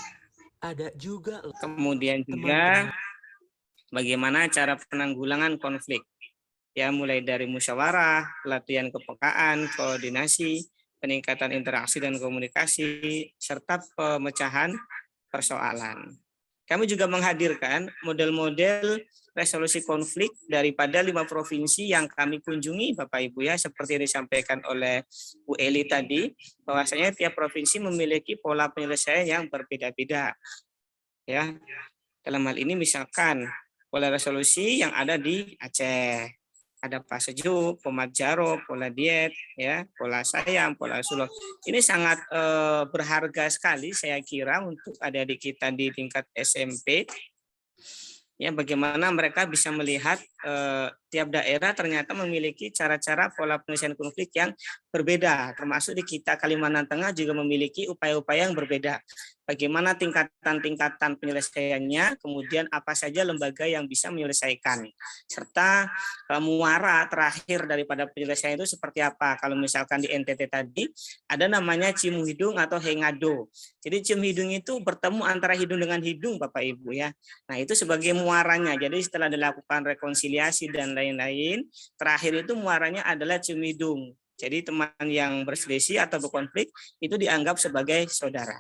ada juga kemudian juga bagaimana cara penanggulangan konflik. Ya, mulai dari musyawarah, pelatihan kepekaan, koordinasi, peningkatan interaksi dan komunikasi, serta pemecahan persoalan. Kami juga menghadirkan model-model resolusi konflik daripada 5 provinsi yang kami kunjungi, Bapak Ibu ya, seperti yang disampaikan oleh Bu Eli tadi, bahwasanya tiap provinsi memiliki pola penyelesaian yang berbeda-beda. Ya, dalam hal ini misalkan pola resolusi yang ada di Aceh, ada fase sejuk, pomat jaro, pola diet, ya, pola sayang, pola sulh. Ini sangat berharga sekali saya kira untuk adik-adik kita di tingkat SMP. Ya, bagaimana mereka bisa melihat tiap daerah ternyata memiliki cara-cara pola penyelesaian konflik yang berbeda, termasuk di kita Kalimantan Tengah juga memiliki upaya-upaya yang berbeda. Bagaimana tingkatan-tingkatan penyelesaiannya, kemudian apa saja lembaga yang bisa menyelesaikan, serta muara terakhir daripada penyelesaian itu seperti apa. Kalau misalkan di NTT tadi ada namanya cium hidung atau hengado. Jadi cium hidung itu bertemu antara hidung dengan hidung, Bapak Ibu ya. Nah, itu sebagai muaranya. Jadi setelah dilakukan rekonsiliasi dan lain-lain, terakhir itu muaranya adalah cium hidung. Jadi teman yang berselisih atau berkonflik itu dianggap sebagai saudara.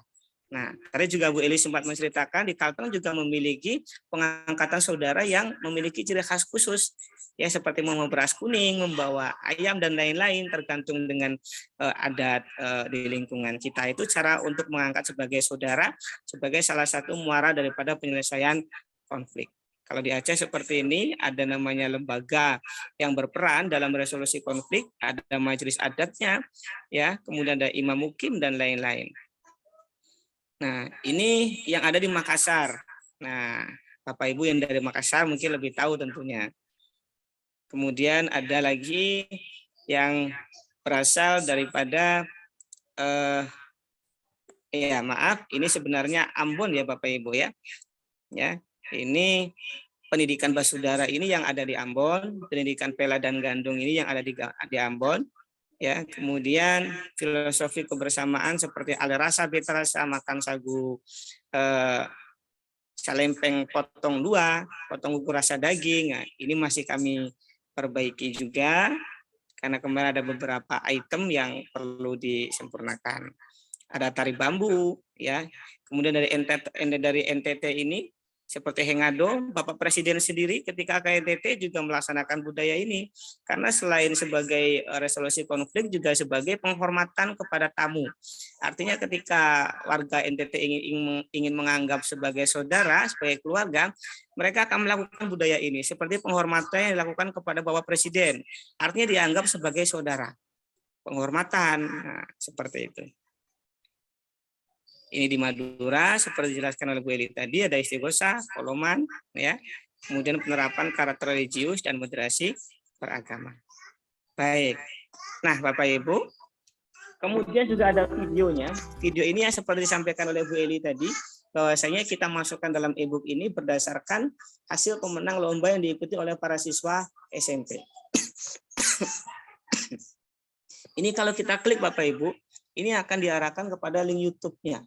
Nah, tadi juga Bu Eli sempat menceritakan di Kalteng juga memiliki pengangkatan saudara yang memiliki ciri khas khusus, ya seperti membawa beras kuning, membawa ayam dan lain-lain tergantung dengan adat di lingkungan kita. Itu cara untuk mengangkat sebagai saudara sebagai salah satu muara daripada penyelesaian konflik. Kalau di Aceh seperti ini ada namanya lembaga yang berperan dalam resolusi konflik, ada majelis adatnya, ya, kemudian ada imam mukim dan lain-lain. Nah, ini yang ada di Makassar. Nah, Bapak Ibu yang dari Makassar mungkin lebih tahu tentunya. Kemudian ada lagi yang berasal daripada ya maaf, ini sebenarnya Ambon ya Bapak Ibu ya. Ya, ini pendidikan Basudara ini yang ada di Ambon, pendidikan Pela dan Gandung ini yang ada di Ambon. Ya, kemudian filosofi kebersamaan seperti ale rasa, beta rasa, makan sagu, salempeng potong 2, potong kuku rasa daging. Nah, ini masih kami perbaiki juga karena kemarin ada beberapa item yang perlu disempurnakan. Ada tari bambu, ya. Kemudian dari NTT ini seperti hengado, Bapak Presiden sendiri ketika ke NTT juga melaksanakan budaya ini karena selain sebagai resolusi konflik juga sebagai penghormatan kepada tamu. Artinya ketika warga NTT ingin menganggap sebagai saudara, sebagai keluarga, mereka akan melakukan budaya ini seperti penghormatan yang dilakukan kepada Bapak Presiden. Artinya dianggap sebagai saudara. Penghormatan, nah, seperti itu. Ini di Madura, seperti dijelaskan oleh Bu Eli tadi, ada istighosa, koloman, ya. Kemudian penerapan karakter religius dan moderasi beragama. Baik. Nah, Bapak Ibu, kemudian juga ada videonya. Video ini yang seperti disampaikan oleh Bu Eli tadi, bahwasanya kita masukkan dalam e-book ini berdasarkan hasil pemenang lomba yang diikuti oleh para siswa SMP. Ini kalau kita klik Bapak Ibu, ini akan diarahkan kepada link YouTube-nya.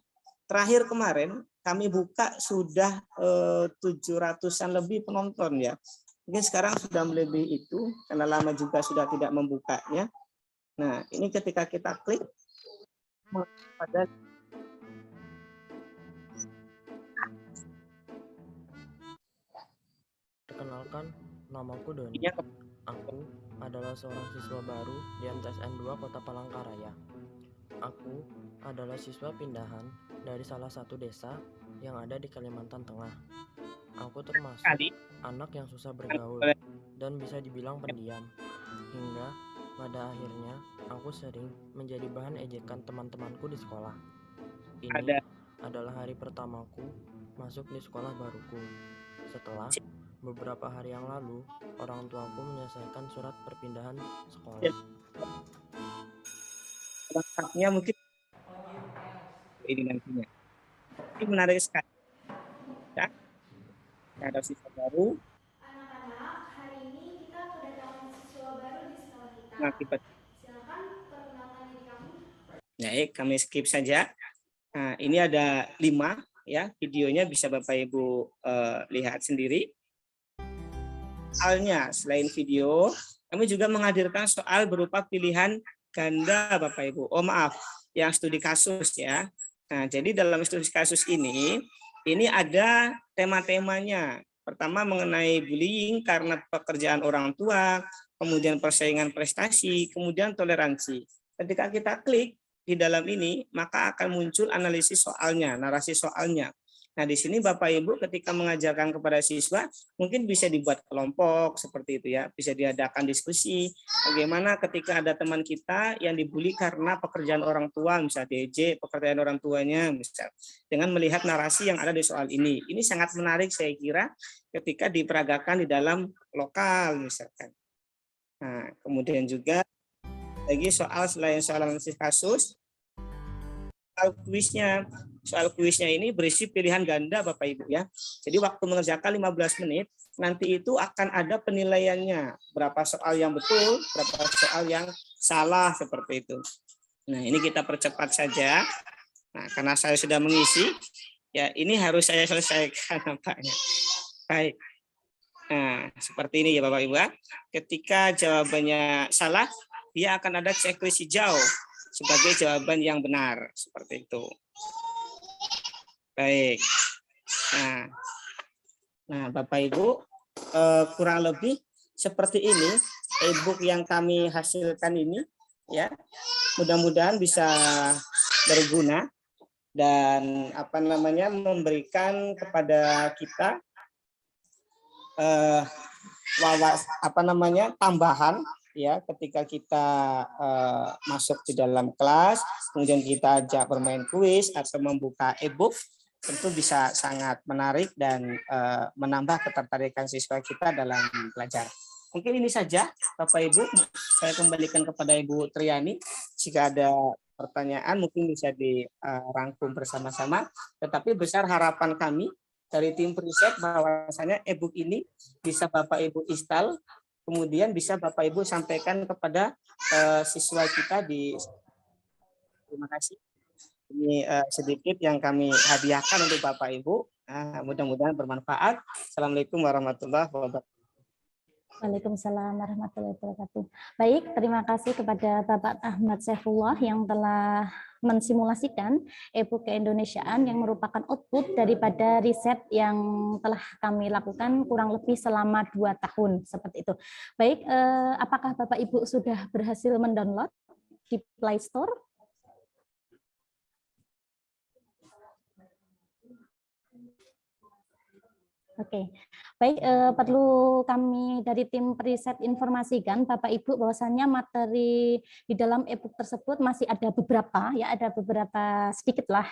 Terakhir kemarin kami buka sudah 700-an lebih penonton ya. Mungkin sekarang sudah melebihi itu karena lama juga sudah tidak membukanya. Nah, ini ketika kita klik pada Perkenalkan, namaku Doni. Aku adalah seorang siswa baru di MTSN 2 Kota Palangkaraya. Aku adalah siswa pindahan dari salah satu desa yang ada di Kalimantan Tengah. Aku termasuk anak yang susah bergaul dan bisa dibilang pendiam. Hingga pada akhirnya aku sering menjadi bahan ejekan teman-temanku di sekolah. Ini adalah hari pertamaku masuk di sekolah baruku. Setelah beberapa hari yang lalu, orang tuaku menyelesaikan surat perpindahan sekolah. Lengkapnya mungkin ini nantinya. Ini menarik sekali. Ya. Ada siswa baru. Anak-anak, hari ini kita kedatangan siswa baru di sekolah kita. Silakan perkenalkan diri kamu. Baik, kami skip saja. Nah, ini ada 5 ya, videonya bisa Bapak Ibu lihat sendiri. Soalnya selain video, kami juga menghadirkan soal berupa pilihan ganda Bapak Ibu. Oh maaf, yang studi kasus ya. Nah, jadi dalam studi kasus ini ada tema-temanya. Pertama mengenai bullying karena pekerjaan orang tua, kemudian persaingan prestasi, kemudian toleransi. Ketika kita klik di dalam ini, maka akan muncul analisis soalnya, narasi soalnya. Nah, di sini Bapak Ibu ketika mengajarkan kepada siswa mungkin bisa dibuat kelompok seperti itu ya, bisa diadakan diskusi bagaimana ketika ada teman kita yang dibully karena pekerjaan orang tua, misalnya diejek pekerjaan orang tuanya, misal dengan melihat narasi yang ada di soal ini. Ini sangat menarik saya kira ketika diperagakan di dalam lokal misalkan. Nah, kemudian juga lagi soal selain soal analisis kasus, soal kuisnya ini berisi pilihan ganda Bapak Ibu ya. Jadi waktu mengerjakan 15 menit, nanti itu akan ada penilaiannya. Berapa soal yang betul, berapa soal yang salah seperti itu. Nah, ini kita percepat saja. Nah, karena saya sudah mengisi, ya ini harus saya selesaikan nampaknya. Baik. Nah, seperti ini ya Bapak Ibu. Ketika jawabannya salah, dia akan ada checklist hijau sebagai jawaban yang benar seperti itu. Baik. Nah, Bapak Ibu, kurang lebih seperti ini e-book yang kami hasilkan ini ya. Mudah-mudahan bisa berguna dan memberikan kepada kita tambahan ya ketika kita masuk di dalam kelas, kemudian kita ajak bermain kuis atau membuka e-book, tentu bisa sangat menarik dan menambah ketertarikan siswa kita dalam belajar. Mungkin ini saja Bapak Ibu, saya kembalikan kepada Ibu Triani. Jika ada pertanyaan mungkin bisa dirangkum bersama-sama, tetapi besar harapan kami dari tim riset bahwasanya e-book ini bisa Bapak Ibu install, kemudian bisa Bapak Ibu sampaikan kepada siswa kita di. Terima kasih. Ini sedikit yang kami hadiahkan untuk Bapak Ibu. Mudah-mudahan bermanfaat. Assalamualaikum warahmatullahi wabarakatuh. Waalaikumsalam warahmatullahi wabarakatuh. Baik, terima kasih kepada Bapak Ahmad Saifullah yang telah mensimulasikan e-book keindonesiaan yang merupakan output daripada riset yang telah kami lakukan kurang lebih selama 2 tahun seperti itu. Baik, apakah Bapak Ibu sudah berhasil mendownload di Play Store? Oke, baik, perlu kami dari tim riset informasikan Bapak Ibu bahwasannya materi di dalam e-book tersebut masih ada beberapa sedikitlah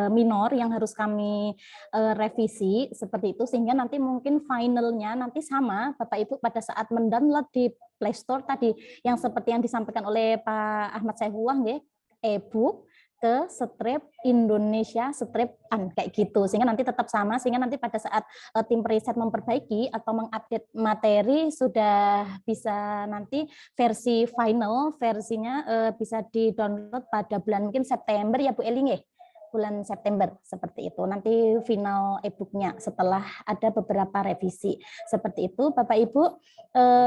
minor yang harus kami revisi seperti itu, sehingga nanti mungkin finalnya nanti sama Bapak Ibu pada saat mendownload di Play Store tadi yang seperti yang disampaikan oleh Pak Ahmad Saifullah ya, e-book ke strip Indonesia strip-an kayak gitu, sehingga nanti tetap sama, sehingga nanti pada saat tim riset memperbaiki atau mengupdate materi sudah bisa nanti versi final versinya bisa di-download pada bulan mungkin September ya Bu Eling ya, bulan September seperti itu nanti final e-booknya setelah ada beberapa revisi seperti itu Bapak Ibu.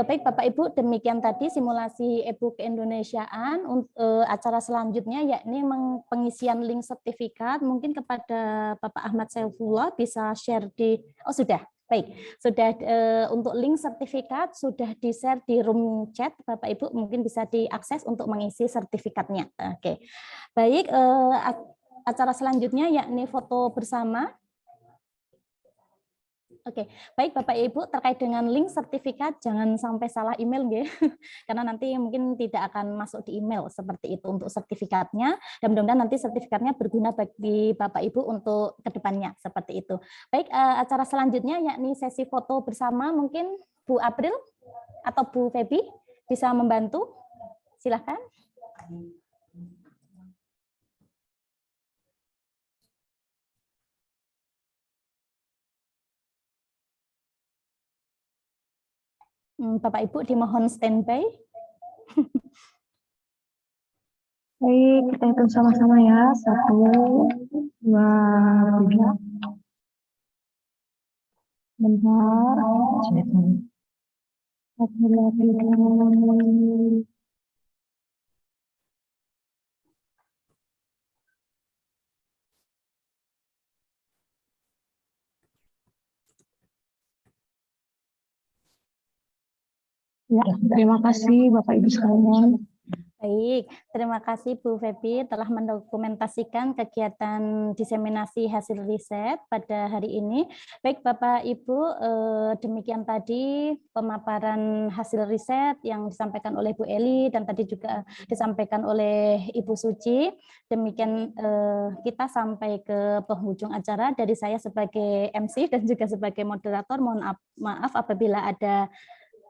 Baik Bapak Ibu, demikian tadi simulasi e-book keindonesiaan. Acara selanjutnya yakni pengisian link sertifikat, mungkin kepada Bapak Ahmad Saifullah bisa share di sudah. Baik, sudah untuk link sertifikat sudah di-share di room chat Bapak Ibu, mungkin bisa diakses untuk mengisi sertifikatnya. Oke. Baik, acara selanjutnya yakni foto bersama. Oke, baik Bapak Ibu, terkait dengan link sertifikat jangan sampai salah email ya. Karena nanti mungkin tidak akan masuk di email seperti itu untuk sertifikatnya, dan mudah-mudahan nanti sertifikatnya berguna bagi Bapak Ibu untuk kedepannya seperti itu. Baik, acara selanjutnya yakni sesi foto bersama, mungkin Bu April atau Bu Febi bisa membantu, silahkan. Bapak Ibu dimohon standby. Baik, kita hitung sama-sama ya. 1, 2, 3. Bentar. 1, 2, 3. Ya, terima kasih Bapak Ibu sekalian. Baik, terima kasih Bu Febi telah mendokumentasikan kegiatan diseminasi hasil riset pada hari ini. Baik Bapak Ibu, demikian tadi pemaparan hasil riset yang disampaikan oleh Bu Eli dan tadi juga disampaikan oleh Ibu Suci. Demikian kita sampai ke penghujung acara. Dari saya sebagai MC dan juga sebagai moderator, mohon maaf apabila ada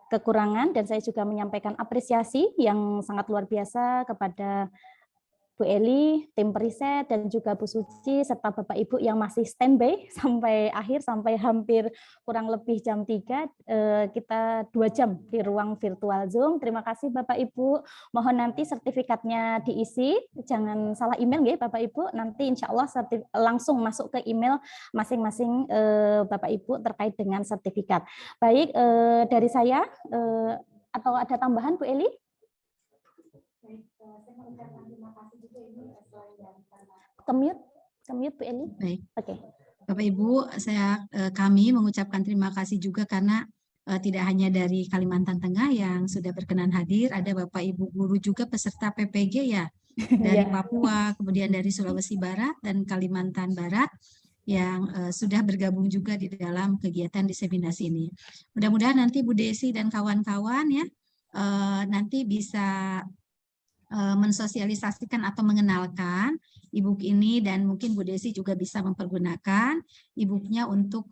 kekurangan, dan saya juga menyampaikan apresiasi yang sangat luar biasa kepada Bu Eli, tim periset, dan juga Bu Suci, serta Bapak Ibu yang masih standby sampai akhir, sampai hampir kurang lebih jam 3, kita 2 jam di ruang virtual Zoom. Terima kasih Bapak Ibu, mohon nanti sertifikatnya diisi, jangan salah email ya Bapak Ibu, nanti insya Allah langsung masuk ke email masing-masing Bapak Ibu terkait dengan sertifikat. Baik, dari saya, atau ada tambahan Bu Eli? Kemute Bu Eli. Baik. Oke. Bapak Ibu, kami mengucapkan terima kasih juga karena tidak hanya dari Kalimantan Tengah yang sudah berkenan hadir, ada Bapak Ibu guru juga peserta PPG ya, dari Papua, kemudian dari Sulawesi Barat dan Kalimantan Barat yang sudah bergabung juga di dalam kegiatan diseminasi ini. Mudah-mudahan nanti Bu Desi dan kawan-kawan ya nanti bisa mensosialisasikan atau mengenalkan e-book ini, dan mungkin Bu Desi juga bisa mempergunakan e-booknya untuk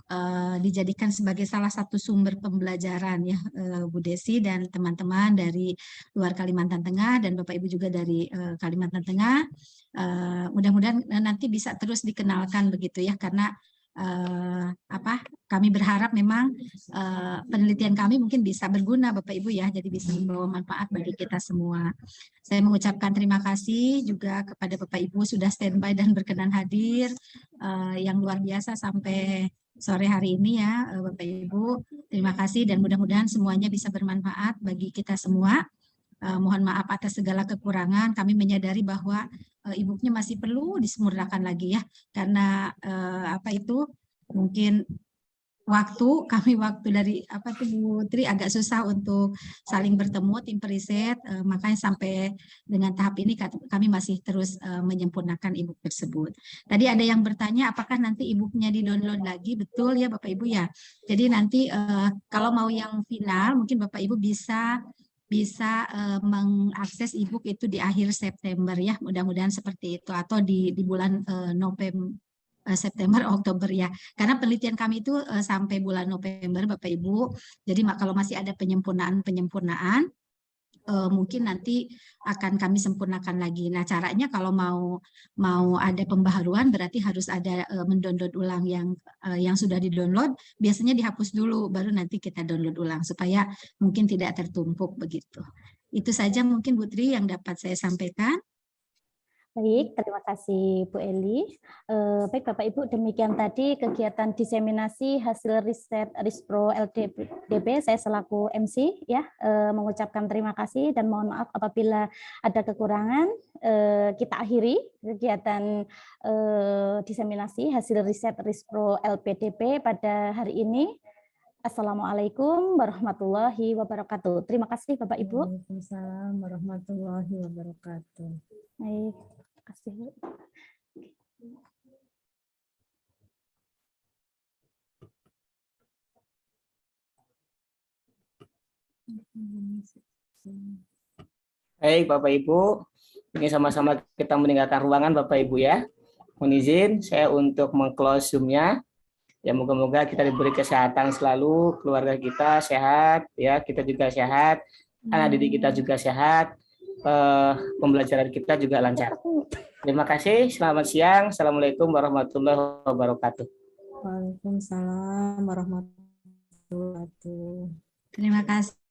dijadikan sebagai salah satu sumber pembelajaran ya Bu Desi dan teman-teman dari luar Kalimantan Tengah dan Bapak Ibu juga dari Kalimantan Tengah. Mudah-mudahan nanti bisa terus dikenalkan begitu ya, karena kami berharap memang penelitian kami mungkin bisa berguna Bapak Ibu ya, jadi bisa membawa manfaat bagi kita semua. Saya mengucapkan terima kasih juga kepada Bapak Ibu sudah standby dan berkenan hadir yang luar biasa sampai sore hari ini ya Bapak Ibu. Terima kasih dan mudah-mudahan semuanya bisa bermanfaat bagi kita semua. Mohon maaf atas segala kekurangan, kami menyadari bahwa e-booknya masih perlu disempurnakan lagi ya, karena mungkin waktu dari Bu Tri agak susah untuk saling bertemu tim periset, makanya sampai dengan tahap ini kami masih terus menyempurnakan e-book tersebut. Tadi ada yang bertanya apakah nanti e-booknya di-download lagi, betul ya Bapak Ibu ya. Jadi nanti kalau mau yang final mungkin Bapak Ibu bisa mengakses e-book itu di akhir September ya, mudah-mudahan seperti itu, atau di bulan September, Oktober ya, karena penelitian kami itu sampai bulan November Bapak Ibu, jadi kalau masih ada penyempurnaan mungkin nanti akan kami sempurnakan lagi. Nah caranya kalau mau ada pembaharuan berarti harus ada mendownload ulang yang sudah di-download, biasanya dihapus dulu baru nanti kita download ulang supaya mungkin tidak tertumpuk begitu. Itu saja mungkin Bu Tri yang dapat saya sampaikan. Baik, terima kasih Bu Eli. Baik Bapak Ibu, demikian tadi kegiatan diseminasi hasil riset Rispro LDB. Saya selaku MC ya mengucapkan terima kasih dan mohon maaf apabila ada kekurangan. Kita akhiri kegiatan diseminasi hasil riset Rispro LPDB pada hari ini. Assalamualaikum warahmatullahi wabarakatuh. Terima kasih Bapak Ibu. Waalaikumsalam warahmatullahi wabarakatuh. Baik. Terima kasih. Baik Bapak Ibu, ini sama-sama kita meninggalkan ruangan Bapak Ibu ya. Mohon izin saya untuk meng-close Zoom-nya. Ya moga-moga kita diberi kesehatan selalu, keluarga kita sehat, ya kita juga sehat, anak didik kita juga sehat, pembelajaran kita juga lancar. Terima kasih, selamat siang. Assalamualaikum warahmatullahi wabarakatuh. Waalaikumsalam warahmatullahi wabarakatuh. Terima kasih.